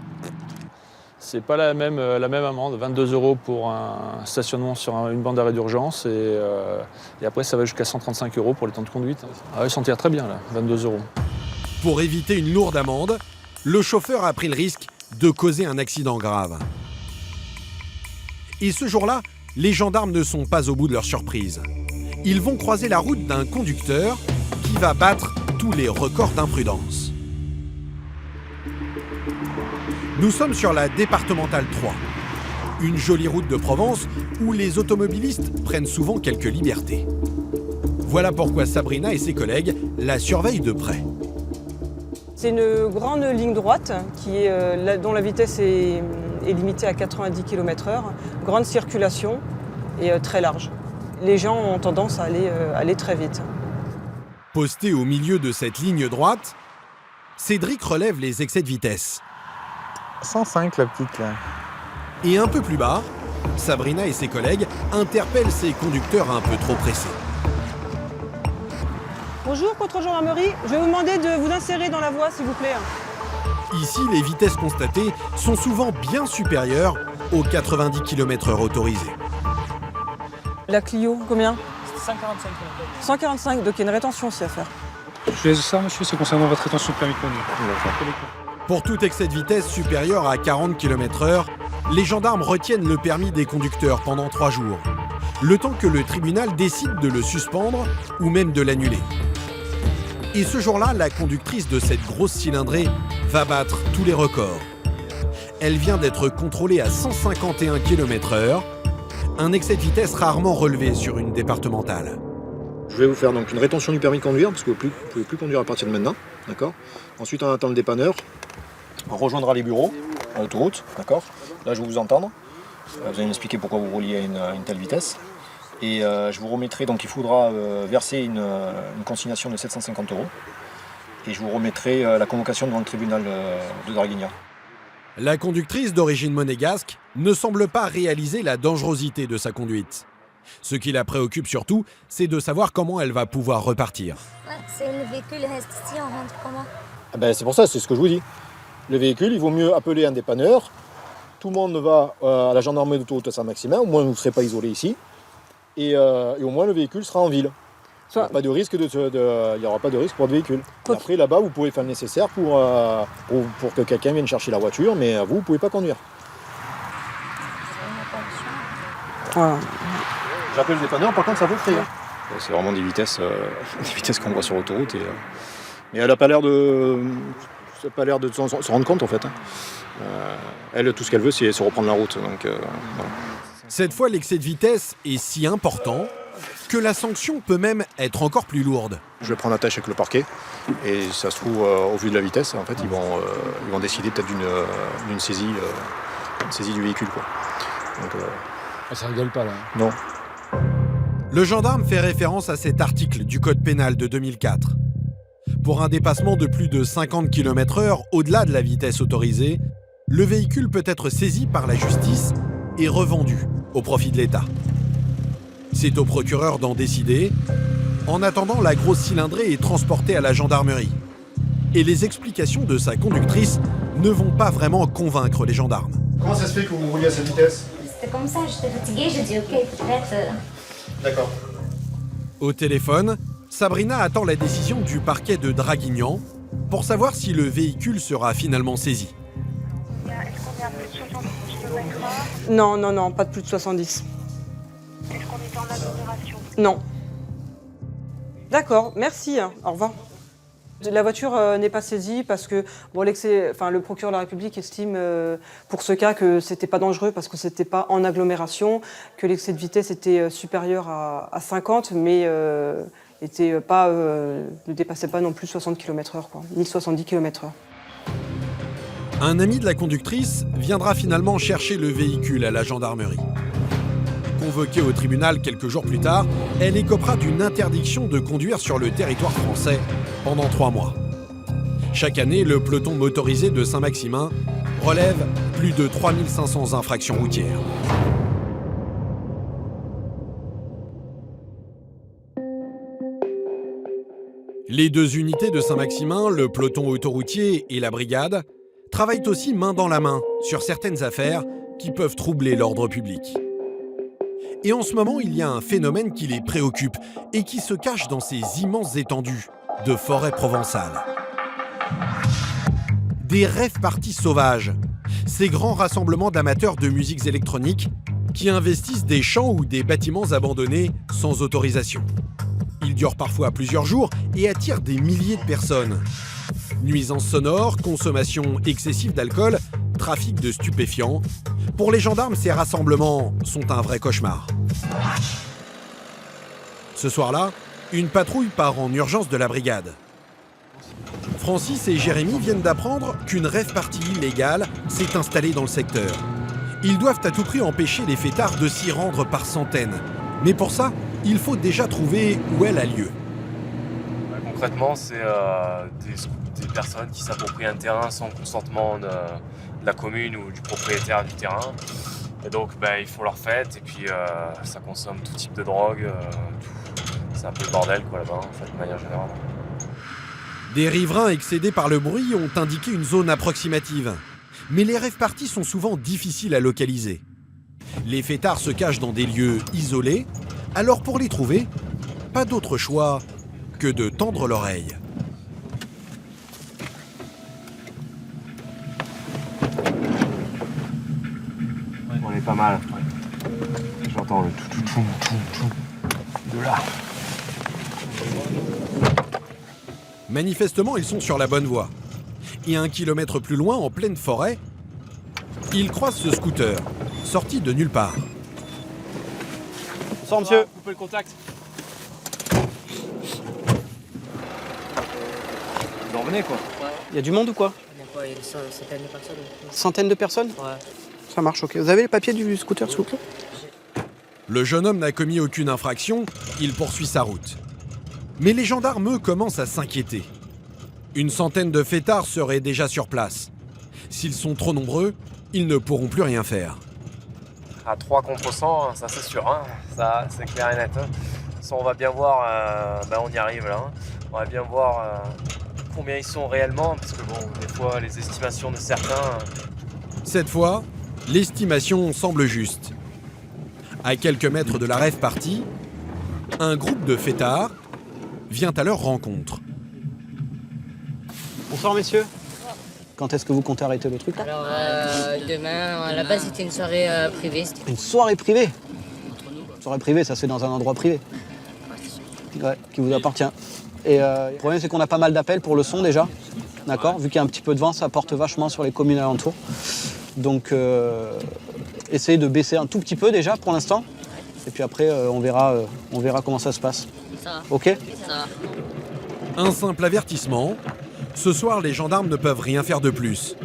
C'est pas la même amende, 22 € pour un stationnement sur une bande d'arrêt d'urgence et après ça va jusqu'à 135 € pour les temps de conduite. Ah, il s'en tire très bien là, 22 €. Pour éviter une lourde amende, le chauffeur a pris le risque de causer un accident grave. Et ce jour-là, les gendarmes ne sont pas au bout de leur surprise. Ils vont croiser la route d'un conducteur qui va battre tous les records d'imprudence. Nous sommes sur la départementale 3, une jolie route de Provence où les automobilistes prennent souvent quelques libertés. Voilà pourquoi Sabrina et ses collègues la surveillent de près. C'est une grande ligne droite dont la vitesse est limitée à 90 km/h, grande circulation et très large. Les gens ont tendance à aller très vite. Posté au milieu de cette ligne droite, Cédric relève les excès de vitesse. 105 la petite là. Et un peu plus bas, Sabrina et ses collègues interpellent ces conducteurs un peu trop pressés. Bonjour, contrôle gendarmerie. Je vais vous demander de vous insérer dans la voie, s'il vous plaît. Ici, les vitesses constatées sont souvent bien supérieures aux 90 km/h autorisés. La Clio, combien? 145 km. 145, donc il y a une rétention aussi à faire. Je laisse ça, monsieur, c'est concernant votre rétention de permis de conduire. Pour tout excès de vitesse supérieur à 40 km/h, les gendarmes retiennent le permis des conducteurs pendant 3 jours, le temps que le tribunal décide de le suspendre ou même de l'annuler. Et ce jour-là, la conductrice de cette grosse cylindrée va battre tous les records. Elle vient d'être contrôlée à 151 km/h, un excès de vitesse rarement relevé sur une départementale. Je vais vous faire donc une rétention du permis de conduire, parce que vous ne pouvez plus conduire à partir de maintenant, d'accord. Ensuite, on attend le dépanneur, on rejoindra les bureaux, à l'autoroute, d'accord. Là, je vais vous entendre, vous allez m'expliquer pourquoi vous rouliez à une telle vitesse. Et je vous remettrai, donc il faudra verser une consignation de 750 €. Et je vous remettrai la convocation devant le tribunal de Draguignan. La conductrice d'origine monégasque ne semble pas réaliser la dangerosité de sa conduite. Ce qui la préoccupe surtout, c'est de savoir comment elle va pouvoir repartir. Ouais, c'est le véhicule reste ici, on rentre comment? Ah ben, c'est pour ça, c'est ce que je vous dis. Le véhicule, il vaut mieux appeler un dépanneur. Tout le monde va à la gendarmerie d'autoroute à Saint-Maximin, au moins vous ne serez pas isolés ici. Et au moins le véhicule sera en ville. Il n'y aura pas de risque il y aura pas de risque pour le véhicule. Et après là-bas, vous pouvez faire le nécessaire pour que quelqu'un vienne chercher la voiture, mais vous ne pouvez pas conduire. Voilà. J'appelle le dépanneur, par contre ça vaut frais. C'est vraiment des vitesses qu'on voit sur l'autoroute. Mais elle n'a pas l'air de se rendre compte en fait. Elle, tout ce qu'elle veut, c'est se reprendre la route. Donc, voilà. Cette fois, l'excès de vitesse est si important que la sanction peut même être encore plus lourde. Je vais prendre attache avec le parquet et ça se trouve, au vu de la vitesse, en fait, ils vont décider peut-être d'une saisie, du véhicule. Quoi. Donc, ça rigole pas là. Non. Le gendarme fait référence à cet article du Code pénal de 2004. Pour un dépassement de plus de 50 km/h au-delà de la vitesse autorisée, le véhicule peut être saisi par la justice et revendu au profit de l'État. C'est au procureur d'en décider. En attendant, la grosse cylindrée est transportée à la gendarmerie. Et les explications de sa conductrice ne vont pas vraiment convaincre les gendarmes. Comment ça se fait que vous roulez à cette vitesse? C'était comme ça, j'étais fatiguée, j'ai dit ok, peut-être. D'accord. Au téléphone, Sabrina attend la décision du parquet de Draguignan pour savoir si le véhicule sera finalement saisi. Non, pas de plus de 70. Est-ce qu'on est en agglomération? Non. D'accord, merci, au revoir. La voiture n'est pas saisie parce que le procureur de la République estime pour ce cas que c'était pas dangereux parce que c'était pas en agglomération, que l'excès de vitesse était supérieur à 50, mais ne dépassait pas non plus 60 km/h, ni 70 km/h. Un ami de la conductrice viendra finalement chercher le véhicule à la gendarmerie. Convoquée au tribunal quelques jours plus tard, elle écopera d'une interdiction de conduire sur le territoire français pendant 3 mois. Chaque année, le peloton motorisé de Saint-Maximin relève plus de 3500 infractions routières. Les 2 unités de Saint-Maximin, le peloton autoroutier et la brigade, travaillent aussi main dans la main sur certaines affaires qui peuvent troubler l'ordre public. Et en ce moment, il y a un phénomène qui les préoccupe et qui se cache dans ces immenses étendues de forêt provençale. Des rave-parties sauvages, ces grands rassemblements d'amateurs de musiques électroniques qui investissent des champs ou des bâtiments abandonnés sans autorisation. Ils durent parfois plusieurs jours et attirent des milliers de personnes. Nuisances sonores, consommation excessive d'alcool, trafic de stupéfiants. Pour les gendarmes, ces rassemblements sont un vrai cauchemar. Ce soir-là, une patrouille part en urgence de la brigade. Francis et Jérémy viennent d'apprendre qu'une rave-party illégale s'est installée dans le secteur. Ils doivent à tout prix empêcher les fêtards de s'y rendre par centaines. Mais pour ça, il faut déjà trouver où elle a lieu. Concrètement, c'est des personnes qui s'approprient un terrain sans consentement de la commune ou du propriétaire du terrain. Et donc, ils font leur fête et puis ça consomme tout type de drogue. C'est un peu le bordel là-bas, en fait, de manière générale. Des riverains excédés par le bruit ont indiqué une zone approximative. Mais les rave-parties sont souvent difficiles à localiser. Les fêtards se cachent dans des lieux isolés, alors pour les trouver, pas d'autre choix que de tendre l'oreille. On est pas mal. J'entends le tout de là. Manifestement, ils sont sur la bonne voie. Et 1 kilomètre plus loin, en pleine forêt, ils croisent ce scooter, sorti de nulle part. Bonsoir monsieur. Coupez le contact. Vous en revenez quoi? Il y a du monde ou quoi? Il y a des centaines de personnes. Centaines de personnes? Ouais. Ça marche, ok. Vous avez les papiers du scooter, s'il vous plaît? Le jeune homme n'a commis aucune infraction, il poursuit sa route. Mais les gendarmes, eux, commencent à s'inquiéter. Une centaine de fêtards seraient déjà sur place. S'ils sont trop nombreux, ils ne pourront plus rien faire. à 3 contre 100, hein, ça c'est sûr, hein. Ça c'est clair et net. Hein. Ça, on va bien voir, on y arrive là, hein. On va bien voir combien ils sont réellement, parce que bon, des fois les estimations de certains... Cette fois, l'estimation semble juste. À quelques mètres de la rave party, un groupe de fêtards vient à leur rencontre. Bonsoir messieurs. Quand est-ce que vous comptez arrêter le truc là? Alors demain, à la base c'était une soirée privée. Une soirée privée? Une soirée privée, ça c'est dans un endroit privé. Ouais, qui vous appartient. Et le problème c'est qu'on a pas mal d'appels pour le son déjà. D'accord? Vu qu'il y a un petit peu de vent, ça porte vachement sur les communes alentours. Donc essayez de baisser un tout petit peu déjà pour l'instant. Et puis après on verra comment ça se passe. Ça va. Ok? Ça va. Un simple avertissement. Ce soir, les gendarmes ne peuvent rien faire de plus.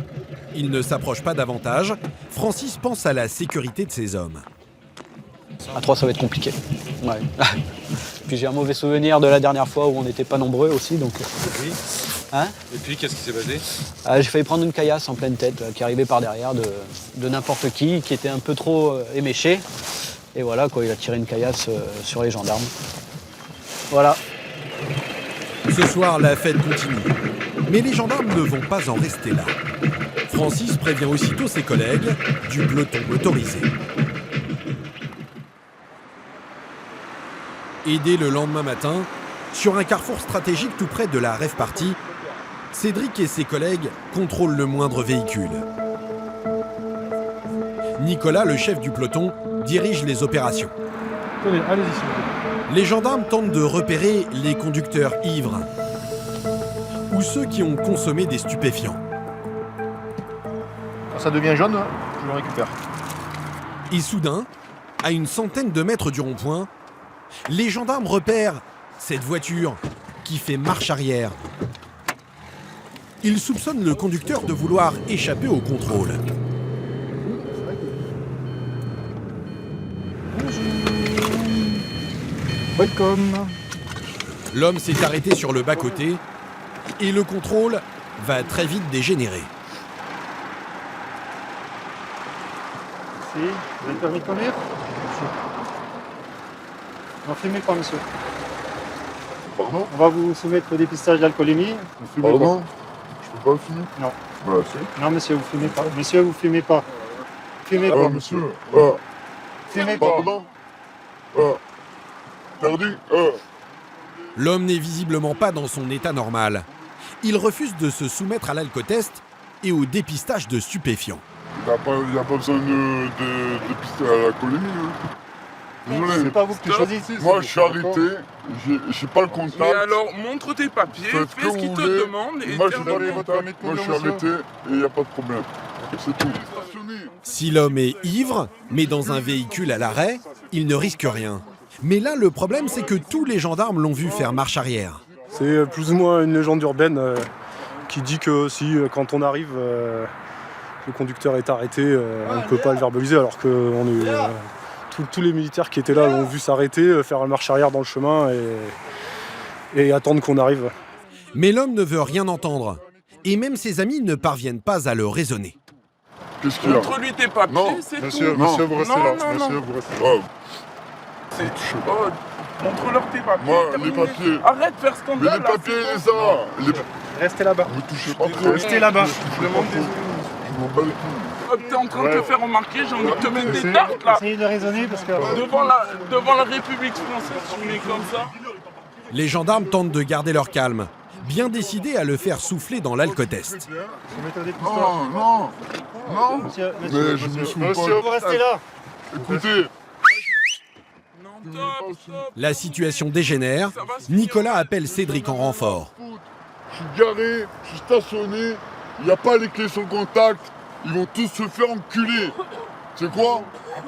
Ils ne s'approchent pas davantage. Francis pense à la sécurité de ses hommes. À 3, ça va être compliqué. Ouais. Puis j'ai un mauvais souvenir de la dernière fois où on n'était pas nombreux aussi. Donc... Oui. Hein? Et puis, qu'est-ce qui s'est passé? J'ai failli prendre une caillasse en pleine tête qui arrivait par derrière de n'importe qui était un peu trop éméché. Et voilà, quoi, il a tiré une caillasse sur les gendarmes. Voilà. Ce soir, la fête continue. Mais les gendarmes ne vont pas en rester là. Francis prévient aussitôt ses collègues du peloton motorisé. Et dès le lendemain matin, sur un carrefour stratégique tout près de la rave party, Cédric et ses collègues contrôlent le moindre véhicule. Nicolas, le chef du peloton, dirige les opérations. Tenez, allez-y, s'il vous plaît. Les gendarmes tentent de repérer les conducteurs ivres ou ceux qui ont consommé des stupéfiants. Quand ça devient jaune, je le récupère. Et soudain, à une centaine de mètres du rond-point, les gendarmes repèrent cette voiture qui fait marche arrière. Ils soupçonnent le conducteur de vouloir échapper au contrôle. Welcome. L'homme s'est arrêté sur le bas-côté et le contrôle va très vite dégénérer. Si, vous avez le permis de conduire? N'en fumez pas, monsieur. Pardon? On va vous soumettre au dépistage d'alcoolémie. Vous fumez Pardon? pas. Je peux pas fumer? Non. Bah si. Non, monsieur, vous fumez pas. Monsieur, vous fumez pas. Fumez Ah pas. monsieur. Fumez pas. Pardon? Perdu. L'homme n'est visiblement pas dans son état normal. Il refuse de se soumettre à l'alcotest et au dépistage de stupéfiants. Il n'y a pas besoin de pister à la colonie. Désolé. C'est pas vous qui choisissez. Moi, je suis arrêté. J'ai pas le contact. Mais alors, montre tes papiers, fais ce qu'il te demande et moi, je termine. suis arrêté et il n'y a pas de problème. C'est tout. Si l'homme est ivre, mais dans un véhicule à l'arrêt, il ne risque rien. Mais là, le problème, c'est que tous les gendarmes l'ont vu faire marche arrière. C'est plus ou moins une légende urbaine qui dit que si, quand on arrive, le conducteur est arrêté, on ne peut pas le verbaliser, alors que tous les militaires qui étaient là l'ont vu s'arrêter, faire une marche arrière dans le chemin et attendre qu'on arrive. Mais l'homme ne veut rien entendre. Et même ses amis ne parviennent pas à le raisonner. Qu'est-ce qu'il y a? Montre-lui tes papiers, c'est monsieur, tout. Monsieur, vous restez là. Non. Monsieur, vous restez là. Montre-leur tes papiers. Moi, terminé. les papiers. Arrête de faire Mais scandale. les papiers, les Restez là-bas. Vous touchez pas trop. Restez là-bas. Je demande désolé. Je m'en bats les couilles. T'es en train de te faire remarquer, j'ai envie de te mettre des tartes là. Essayez de raisonner parce que... Devant la République française, tu mets comme ça. Les gendarmes tentent de garder leur calme, bien décidés à le faire souffler dans l'alcotest. Non. Monsieur, Mais je me souviens pas. vous restez là. Écoutez. La situation dégénère. Nicolas appelle Cédric en renfort. Je suis garé, je suis stationné, il n'y a pas les clés sur le contact, ils vont tous se faire enculer. C'est quoi?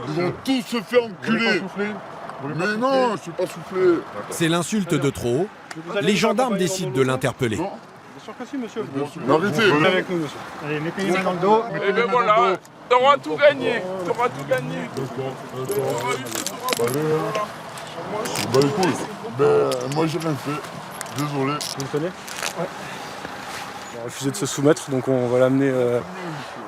Ils vont tous se faire enculer. Mais non, je suis pas soufflé. C'est l'insulte de trop. Les gendarmes décident de l'interpeller. Bien sûr que si, monsieur. Arrêtez. Venez avec nous, monsieur. Allez, mettez les mains dans le dos. Et ben voilà, t'auras tout gagné. Bah écoute, moi j'ai rien fait. Désolé. Vous le connaissez? Ouais. Il a refusé de se soumettre, donc on va l'amener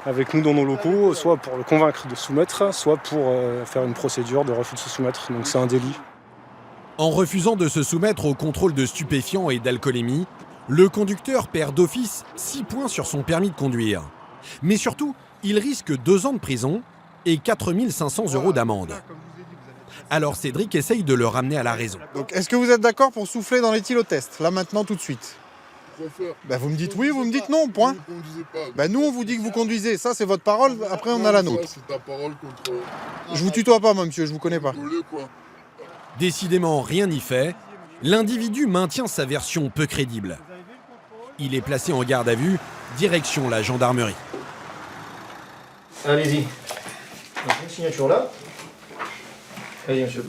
avec nous dans nos locaux, soit pour le convaincre de se soumettre, soit pour faire une procédure de refus de se soumettre. Donc c'est un délit. En refusant de se soumettre au contrôle de stupéfiants et d'alcoolémie, le conducteur perd d'office 6 points sur son permis de conduire. Mais surtout, il risque 2 ans de prison et 4 500 € d'amende. Alors Cédric essaye de le ramener à la raison. Donc est-ce que vous êtes d'accord pour souffler dans l'éthylotest, là maintenant tout de suite? Bah, vous me dites oui, vous me dites non, point. Bah, nous on vous dit que vous conduisez, ça c'est votre parole, après on a la nôtre. Je vous tutoie pas moi monsieur, je vous connais pas. Décidément rien n'y fait, l'individu maintient sa version peu crédible. Il est placé en garde à vue, direction la gendarmerie. Allez-y. Une signature là. Allez, monsieur.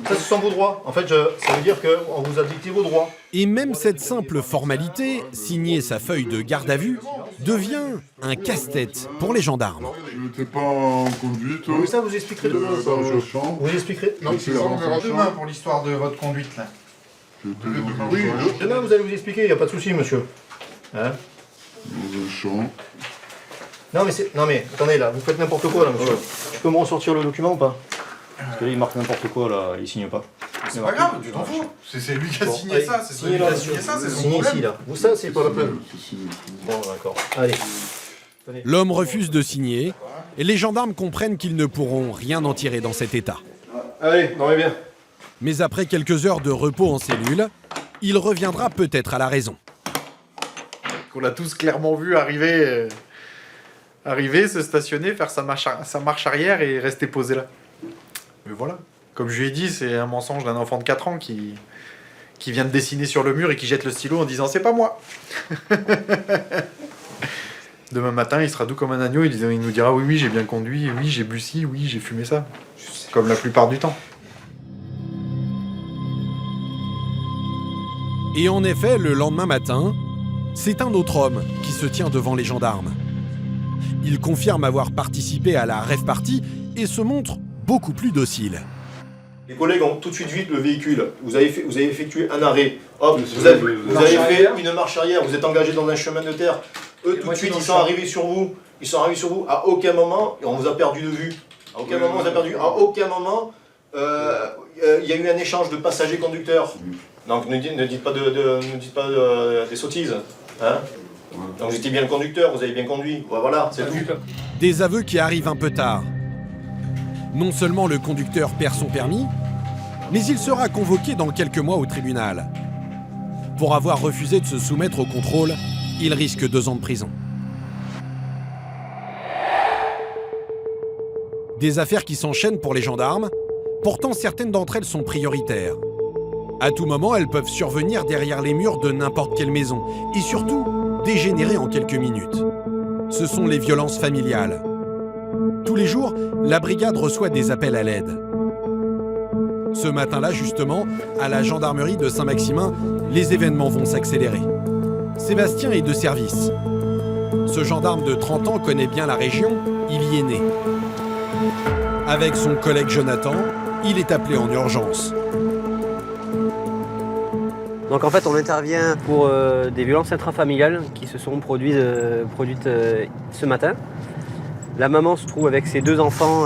Ça, ce sont vos droits. En fait, ça veut dire qu'on vous a dicté vos droits. Et même cette simple formalité, signer sa feuille de garde à vue, devient un casse-tête pour les gendarmes. Je n'étais pas en conduite. Oui, ça vous expliquerez demain. Vous expliquerez. Non, c'est ça, on verra demain pour l'histoire de votre conduite là. Oui, demain vous allez vous expliquer, il n'y a pas de souci, monsieur. Hein? Dans un champ. Non mais, attendez là, vous faites n'importe quoi là, monsieur. Tu peux me ressortir le document ou pas? Parce que là, il marque n'importe quoi, là, il signe pas. C'est pas grave, tu t'en fous. C'est lui qui a signé ça, c'est lui qui a signé ça, c'est son signez problème. ici, là. Vous, ça, c'est pas la peine. Bon, d'accord. Allez. L'homme refuse de signer et les gendarmes comprennent qu'ils ne pourront rien en tirer dans cet état. Allez, dormez bien. Mais après quelques heures de repos en cellule, il reviendra peut-être à la raison. Qu'on l'a tous clairement vu arriver, se stationner, faire sa marche arrière et rester posé là. Mais voilà. Comme je lui ai dit, c'est un mensonge d'un enfant de 4 ans qui vient de dessiner sur le mur et qui jette le stylo en disant « c'est pas moi ». Demain matin, il sera doux comme un agneau, il nous dira « oui, j'ai bien conduit, oui, j'ai bu ci, oui, j'ai fumé ça ». Comme la plupart du temps. Et en effet, le lendemain matin, c'est un autre homme qui se tient devant les gendarmes. Il confirme avoir participé à la rave party et se montre beaucoup plus docile. Les collègues ont tout de suite vu le véhicule. Vous avez effectué un arrêt. Hop, vous avez fait une marche arrière. Vous êtes engagé dans un chemin de terre. Eux, tout de suite, ils sont arrivés sur vous. Ils sont arrivés sur vous. À aucun moment, on vous a perdu de vue. À aucun moment, on vous a perdu. À aucun moment, il y a eu un échange de passagers-conducteurs. Donc, ne dites pas des sottises. Hein? Donc, vous étiez bien le conducteur, vous avez bien conduit. Voilà, c'est tout. Des aveux qui arrivent un peu tard. Non seulement le conducteur perd son permis, mais il sera convoqué dans quelques mois au tribunal. Pour avoir refusé de se soumettre au contrôle, il risque 2 ans de prison. Des affaires qui s'enchaînent pour les gendarmes, pourtant certaines d'entre elles sont prioritaires. À tout moment, elles peuvent survenir derrière les murs de n'importe quelle maison, et surtout dégénérer en quelques minutes. Ce sont les violences familiales. Tous les jours, la brigade reçoit des appels à l'aide. Ce matin-là, justement, à la gendarmerie de Saint-Maximin, les événements vont s'accélérer. Sébastien est de service. Ce gendarme de 30 ans connaît bien la région, il y est né. Avec son collègue Jonathan, il est appelé en urgence. Donc en fait, on intervient pour des violences intrafamiliales qui se sont produites ce matin. La maman se trouve avec ses 2 enfants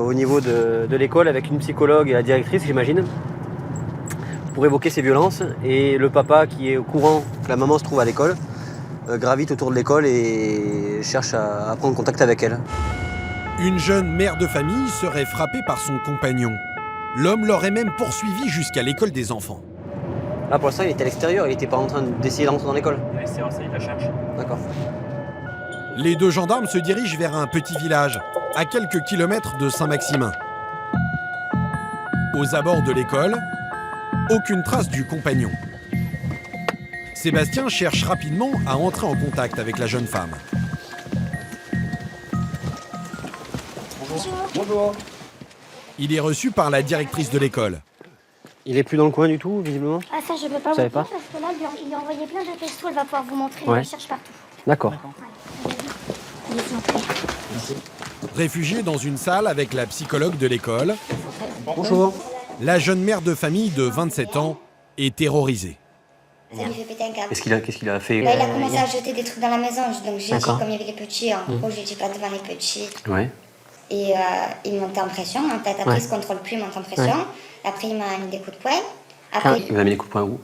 au niveau de l'école, avec une psychologue et la directrice, j'imagine, pour évoquer ces violences. Et le papa, qui est au courant que la maman se trouve à l'école, gravite autour de l'école et cherche à prendre contact avec elle. Une jeune mère de famille serait frappée par son compagnon. L'homme l'aurait même poursuivi jusqu'à l'école des enfants. Là, pour l'instant, il était à l'extérieur, il n'était pas en train d'essayer d'entrer dans l'école. Oui, c'est vrai, ça, il la cherche. D'accord. Les 2 gendarmes se dirigent vers un petit village, à quelques kilomètres de Saint-Maximin. Aux abords de l'école, aucune trace du compagnon. Sébastien cherche rapidement à entrer en contact avec la jeune femme. Bonjour. Bonjour. Il est reçu par la directrice de l'école. Il est plus dans le coin du tout, visiblement? Ah ça je peux pas vous dire parce que là il lui a envoyé plein de textos, elle va pouvoir vous montrer, Ouais. elle cherche partout. D'accord. Merci. Réfugié dans une salle avec la psychologue de l'école, Bonjour. la jeune mère de famille de 27 ans est terrorisée. Ça lui fait péter un câble. Qu'est-ce qu'il a fait Bah, il a commencé à jeter des trucs dans la maison, donc j'ai dit, D'accord. comme il y avait les petits, en gros, j'ai dit pas devant les petits. Ouais. Et il montait en pression, en fait, après Ouais. il se contrôle plus, il monte en pression. Ouais. Après il m'a mis des coups de poing. Après, Il vous a mis des coups de poing où?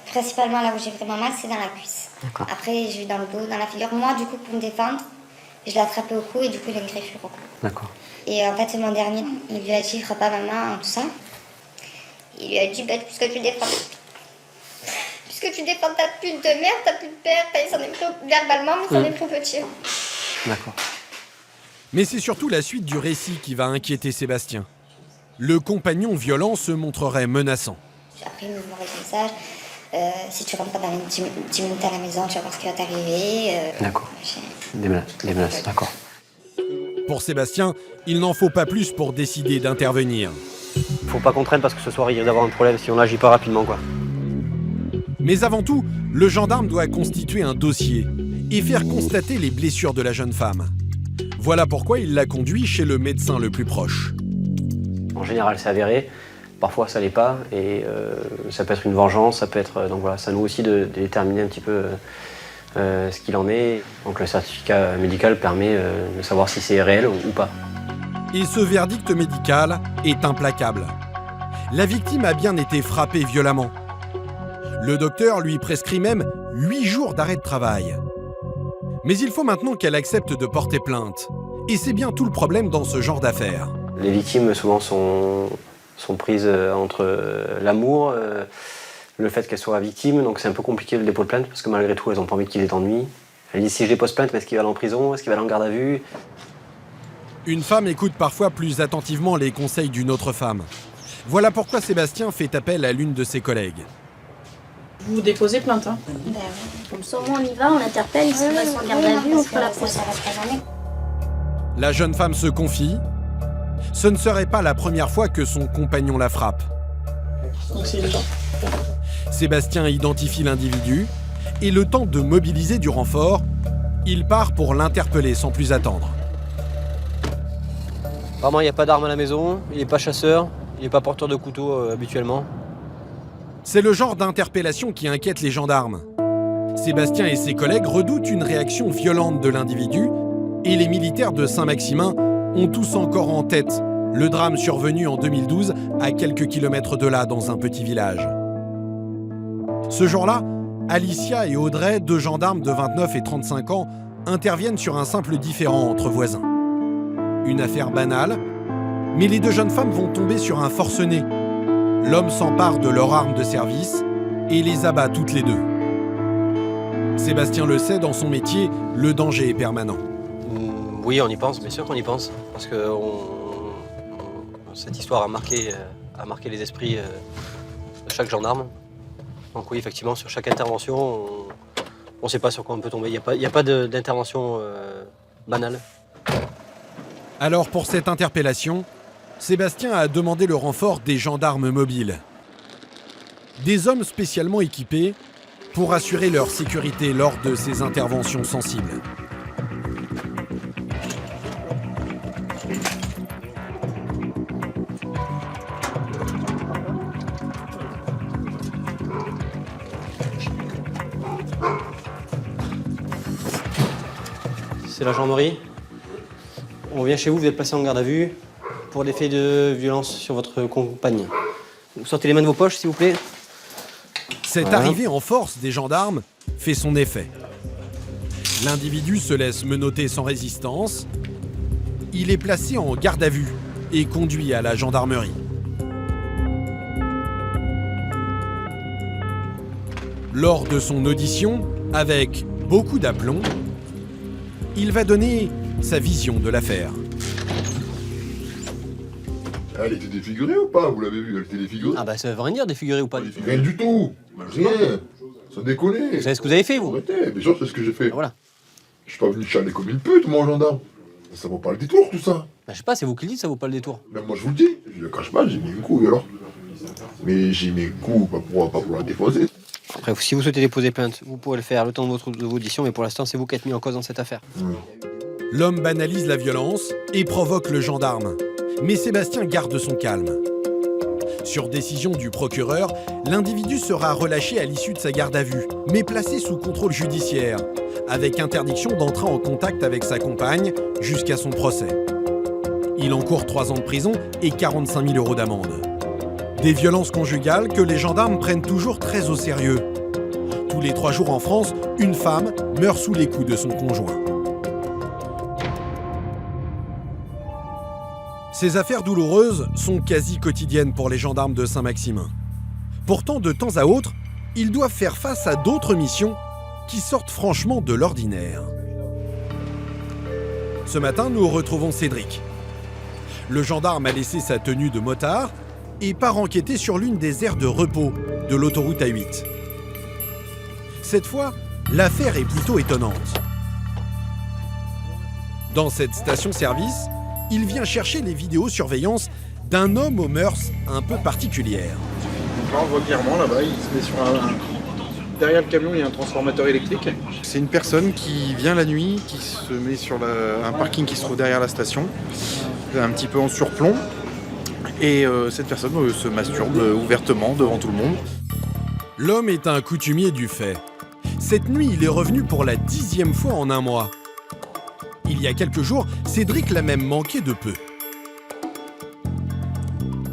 principalement là où j'ai vraiment mal, c'est dans la cuisse. D'accord. Après j'ai eu dans le dos, dans la figure. Moi, du coup, pour me défendre, je l'ai attrapé au cou et du coup il a greffé au cou. D'accord. Et en fait, mon dernier, il lui a dit, ferai pas maman, tout ça. Il lui a dit, bête, puisque tu défends ta pute de merde, ta pute père, il s'en est pris verbalement, mais il s'en est pris au petit. D'accord. Mais c'est surtout la suite du récit qui va inquiéter Sébastien. Le compagnon violent se montrerait menaçant. Après, il me envoie le message, si tu rentres pas dans les 10 minutes à la maison, tu vas voir ce qui va t'arriver. D'accord. Des menaces, d'accord. Pour Sébastien, il n'en faut pas plus pour décider d'intervenir. Faut pas qu'on traîne parce que ce soir il risque d'avoir un problème si on n'agit pas rapidement, quoi. Mais avant tout, le gendarme doit constituer un dossier et faire constater les blessures de la jeune femme. Voilà pourquoi il l'a conduit chez le médecin le plus proche. En général, c'est avéré. Parfois, ça l'est pas. Et ça peut être une vengeance, ça peut être... donc voilà, c'est à nous aussi de déterminer un petit peu ce qu'il en est. Donc le certificat médical permet de savoir si c'est réel ou pas. Et ce verdict médical est implacable. La victime a bien été frappée violemment. Le docteur lui prescrit même 8 jours d'arrêt de travail. Mais il faut maintenant qu'elle accepte de porter plainte. Et c'est bien tout le problème dans ce genre d'affaires. Les victimes, souvent, sont prises entre l'amour, le fait qu'elles soient victimes. Donc c'est un peu compliqué le dépôt de plainte, parce que malgré tout, elles n'ont pas envie qu'il ait d'ennui. Elles disent, si je dépose plainte, mais est-ce qu'il va aller en prison? Est-ce qu'il va aller en garde à vue? Une femme écoute parfois plus attentivement les conseils d'une autre femme. Voilà pourquoi Sébastien fait appel à l'une de ses collègues. Vous déposez plainte, hein? Comme ça, on y va, on interpelle, il se passe en garde à vue, on fera la procédure. La jeune femme se confie. Ce ne serait pas la première fois que son compagnon la frappe. Donc c'est le temps. Sébastien identifie l'individu et le temps de mobiliser du renfort, il part pour l'interpeller sans plus attendre. Vraiment, il n'y a pas d'arme à la maison, il n'est pas chasseur, il n'est pas porteur de couteau habituellement. C'est le genre d'interpellation qui inquiète les gendarmes. Sébastien et ses collègues redoutent une réaction violente de l'individu et les militaires de Saint-Maximin ont tous encore en tête le drame survenu en 2012 à quelques kilomètres de là dans un petit village. Ce jour-là, Alicia et Audrey, deux gendarmes de 29 et 35 ans, interviennent sur un simple différend entre voisins. Une affaire banale, mais les deux jeunes femmes vont tomber sur un forcené. L'homme s'empare de leur arme de service et les abat toutes les deux. Sébastien le sait, dans son métier, le danger est permanent. Oui, on y pense, bien sûr qu'on y pense, parce que cette histoire a marqué les esprits de chaque gendarme. Donc oui, effectivement, sur chaque intervention, on ne sait pas sur quoi on peut tomber. Il n'y a pas d'intervention banale. Alors pour cette interpellation, Sébastien a demandé le renfort des gendarmes mobiles. Des hommes spécialement équipés pour assurer leur sécurité lors de ces interventions sensibles. C'est la gendarmerie. On vient chez vous, vous êtes placé en garde à vue pour des faits de violence sur votre compagne. Vous sortez les mains de vos poches, s'il vous plaît. Cette arrivée en force des gendarmes fait son effet. L'individu se laisse menotter sans résistance. Il est placé en garde à vue et conduit à la gendarmerie. Lors de son audition, avec beaucoup d'aplomb, il va donner sa vision de l'affaire. Elle était défigurée ou pas? Vous l'avez vu, elle était défigurée. Ah bah ça veut rien dire défiguré ou pas. Rien du tout. Rien. Ça déconne. Vous savez ce que vous avez fait, vous? Arrêtez, bien sûr, c'est ce que j'ai fait. Voilà. Je suis pas venu chialer comme une pute, moi, gendarme. Ça vaut pas le détour, tout ça. Bah, je sais pas, c'est vous qui le dites, ça vaut pas le détour. Même moi, je vous le dis. Je le cache pas, j'ai mis une couille, alors. Mais j'ai mis une couille pas pour la déposer. Après, si vous souhaitez déposer plainte, vous pourrez le faire le temps de votre audition, mais pour l'instant, c'est vous qui êtes mis en cause dans cette affaire. L'homme banalise la violence et provoque le gendarme. Mais Sébastien garde son calme. Sur décision du procureur, l'individu sera relâché à l'issue de sa garde à vue, mais placé sous contrôle judiciaire, avec interdiction d'entrer en contact avec sa compagne jusqu'à son procès. Il encourt 3 ans de prison et 45 000 € d'amende. Des violences conjugales que les gendarmes prennent toujours très au sérieux. Tous les 3 jours en France, une femme meurt sous les coups de son conjoint. Ces affaires douloureuses sont quasi quotidiennes pour les gendarmes de Saint-Maximin. Pourtant, de temps à autre, ils doivent faire face à d'autres missions qui sortent franchement de l'ordinaire. Ce matin, nous retrouvons Cédric. Le gendarme a laissé sa tenue de motard et part enquêter sur l'une des aires de repos de l'autoroute A8. Cette fois, l'affaire est plutôt étonnante. Dans cette station-service, il vient chercher les vidéosurveillances d'un homme aux mœurs un peu particulières. Donc là, on voit clairement, là-bas, il se met sur derrière le camion, il y a un transformateur électrique. C'est une personne qui vient la nuit, qui se met sur un parking qui se trouve derrière la station, un petit peu en surplomb. Et cette personne se masturbe ouvertement devant tout le monde. L'homme est un coutumier du fait. Cette nuit, il est revenu pour la 10e fois en un mois. Il y a quelques jours, Cédric l'a même manqué de peu.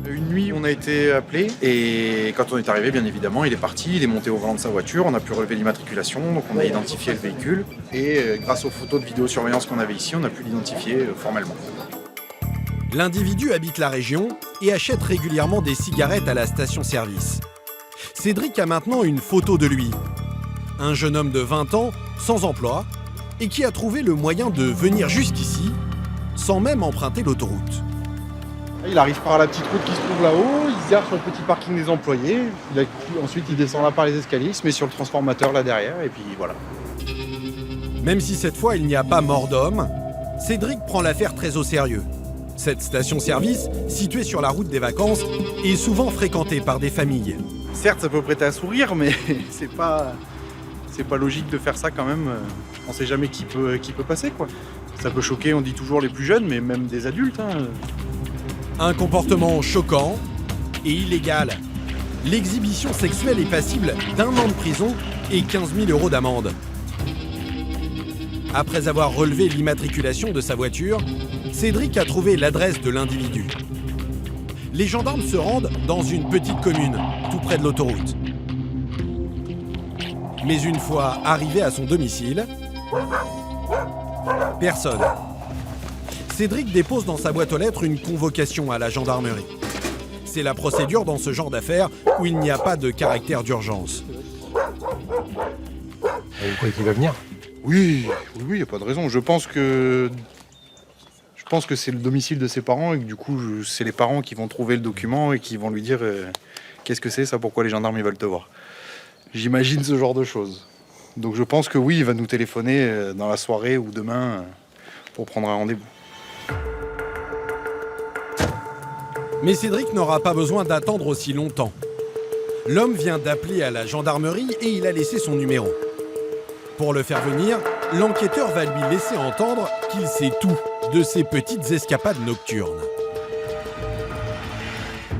Une nuit, on a été appelé et quand on est arrivé, bien évidemment, il est parti, il est monté au volant de sa voiture, on a pu relever l'immatriculation, donc on a identifié le véhicule et grâce aux photos de vidéosurveillance qu'on avait ici, on a pu l'identifier formellement. L'individu habite la région et achète régulièrement des cigarettes à la station-service. Cédric a maintenant une photo de lui. Un jeune homme de 20 ans, sans emploi, et qui a trouvé le moyen de venir jusqu'ici, sans même emprunter l'autoroute. Il arrive par la petite route qui se trouve là-haut, il se gare sur le petit parking des employés, ensuite il descend là par les escaliers, il se met sur le transformateur là derrière, et puis voilà. Même si cette fois il n'y a pas mort d'homme, Cédric prend l'affaire très au sérieux. Cette station-service, située sur la route des vacances, est souvent fréquentée par des familles. Certes, ça peut prêter à sourire, mais c'est pas logique de faire ça quand même. On sait jamais qui peut passer, quoi. Ça peut choquer, on dit toujours les plus jeunes, mais même des adultes. Un comportement choquant et illégal. L'exhibition sexuelle est passible d'1 an de prison et 15 000 € d'amende. Après avoir relevé l'immatriculation de sa voiture, Cédric a trouvé l'adresse de l'individu. Les gendarmes se rendent dans une petite commune, tout près de l'autoroute. Mais une fois arrivé à son domicile, personne. Cédric dépose dans sa boîte aux lettres une convocation à la gendarmerie. C'est la procédure dans ce genre d'affaires où il n'y a pas de caractère d'urgence. Vous croyez qu'il va venir ? Oui, il n'y a pas de raison. Je pense que c'est le domicile de ses parents et que du coup, c'est les parents qui vont trouver le document et qui vont lui dire qu'est-ce que c'est ça, pourquoi les gendarmes ils veulent te voir. J'imagine ce genre de choses. Donc je pense que oui, il va nous téléphoner dans la soirée ou demain pour prendre un rendez-vous. Mais Cédric n'aura pas besoin d'attendre aussi longtemps. L'homme vient d'appeler à la gendarmerie et il a laissé son numéro. Pour le faire venir, l'enquêteur va lui laisser entendre qu'il sait tout de ces petites escapades nocturnes.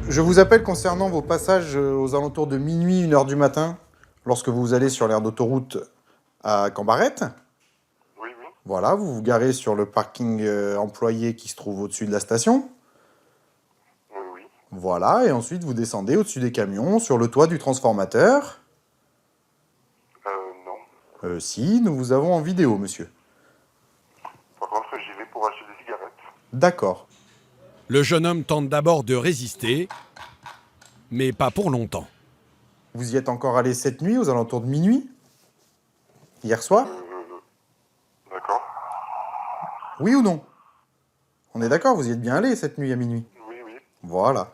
Je vous appelle concernant vos passages aux alentours de minuit, 1h du matin, lorsque vous allez sur l'aire d'autoroute à Cambarette. Oui. Voilà, vous vous garez sur le parking employé qui se trouve au-dessus de la station. Oui. Voilà, et ensuite vous descendez au-dessus des camions, sur le toit du transformateur. Non. Si, nous vous avons en vidéo, monsieur. Par contre, j'y vais pour acheter des cigarettes. D'accord. Le jeune homme tente d'abord de résister, mais pas pour longtemps. Vous y êtes encore allé cette nuit, aux alentours de minuit ? Hier soir ? D'accord. Oui ou non ? On est d'accord, vous y êtes bien allé cette nuit à minuit ? Oui. Voilà.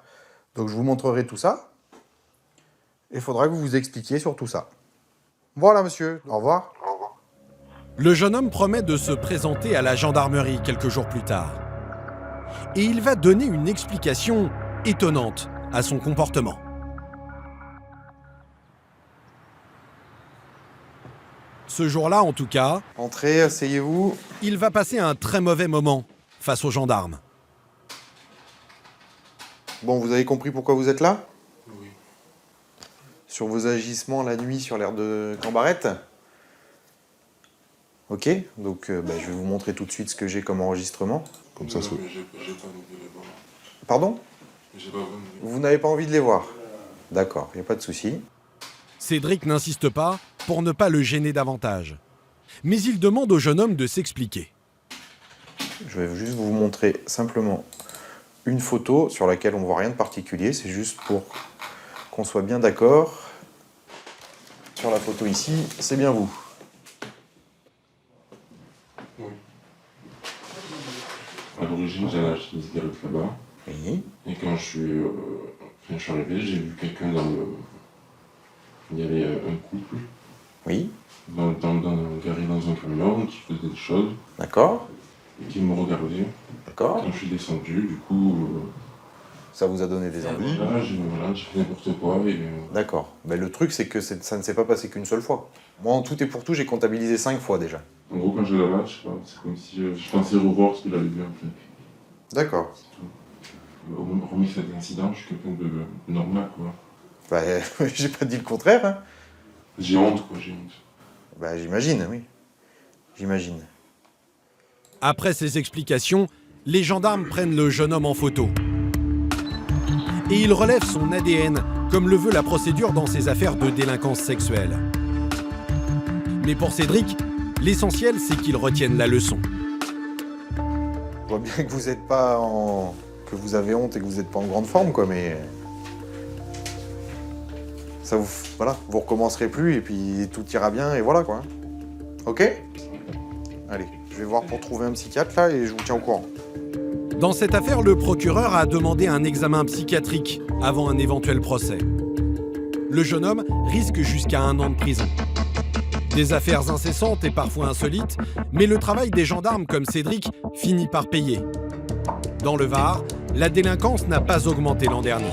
Donc je vous montrerai tout ça. Et il faudra que vous vous expliquiez sur tout ça. Voilà, monsieur. Au revoir. Au revoir. Le jeune homme promet de se présenter à la gendarmerie quelques jours plus tard. Et il va donner une explication étonnante à son comportement. Ce jour-là, en tout cas, entrez, asseyez-vous. Il va passer un très mauvais moment face aux gendarmes. Bon, vous avez compris pourquoi vous êtes là ? sur vos agissements la nuit sur l'aire de Cambarette. Ok, donc je vais vous montrer tout de suite ce que j'ai comme enregistrement. Comme ça, Pardon? Vous n'avez pas envie de les voir? D'accord, il n'y a pas de souci. Cédric n'insiste pas pour ne pas le gêner davantage. Mais il demande au jeune homme de s'expliquer. Je vais juste vous montrer simplement une photo sur laquelle on ne voit rien de particulier. C'est juste pour qu'on soit bien d'accord. Sur la photo ici, c'est bien vous. Oui. À l'origine, j'allais acheter une cigarette là-bas. Oui. Et quand je suis arrivé, j'ai vu quelqu'un dans le... Il y avait un couple. Oui. Garé dans un camion qui faisait des choses. D'accord. Et qui me regardait. D'accord. Quand je suis descendu, du coup... Ça vous a donné des envies? J'ai fait n'importe quoi. D'accord. Mais le truc, c'est que ça ne s'est pas passé qu'une seule fois. Moi, en tout et pour tout, j'ai comptabilisé 5 fois déjà. En gros, quand je là-bas, je sais pas, c'est comme si je pensais revoir ce que j'avais vu en fait. D'accord. Hormis cet incident, je suis quelqu'un de normal, quoi. Bah, j'ai pas dit le contraire, hein. J'ai honte, quoi, j'ai honte. Bah, j'imagine, oui. J'imagine. Après ces explications, les gendarmes prennent le jeune homme en photo. Et ils relèvent son ADN, comme le veut la procédure dans ces affaires de délinquance sexuelle. Mais pour Cédric, l'essentiel, c'est qu'il retienne la leçon. Je vois bien que vous êtes pas en... que vous avez honte et que vous n'êtes pas en grande forme, quoi, mais... Ça vous... Voilà, vous recommencerez plus et puis tout ira bien et voilà, quoi. Ok? Allez, je vais voir pour trouver un psychiatre, là, et je vous tiens au courant. Dans cette affaire, le procureur a demandé un examen psychiatrique avant un éventuel procès. Le jeune homme risque jusqu'à 1 an de prison. Des affaires incessantes et parfois insolites, mais le travail des gendarmes comme Cédric finit par payer. Dans le Var, la délinquance n'a pas augmenté l'an dernier.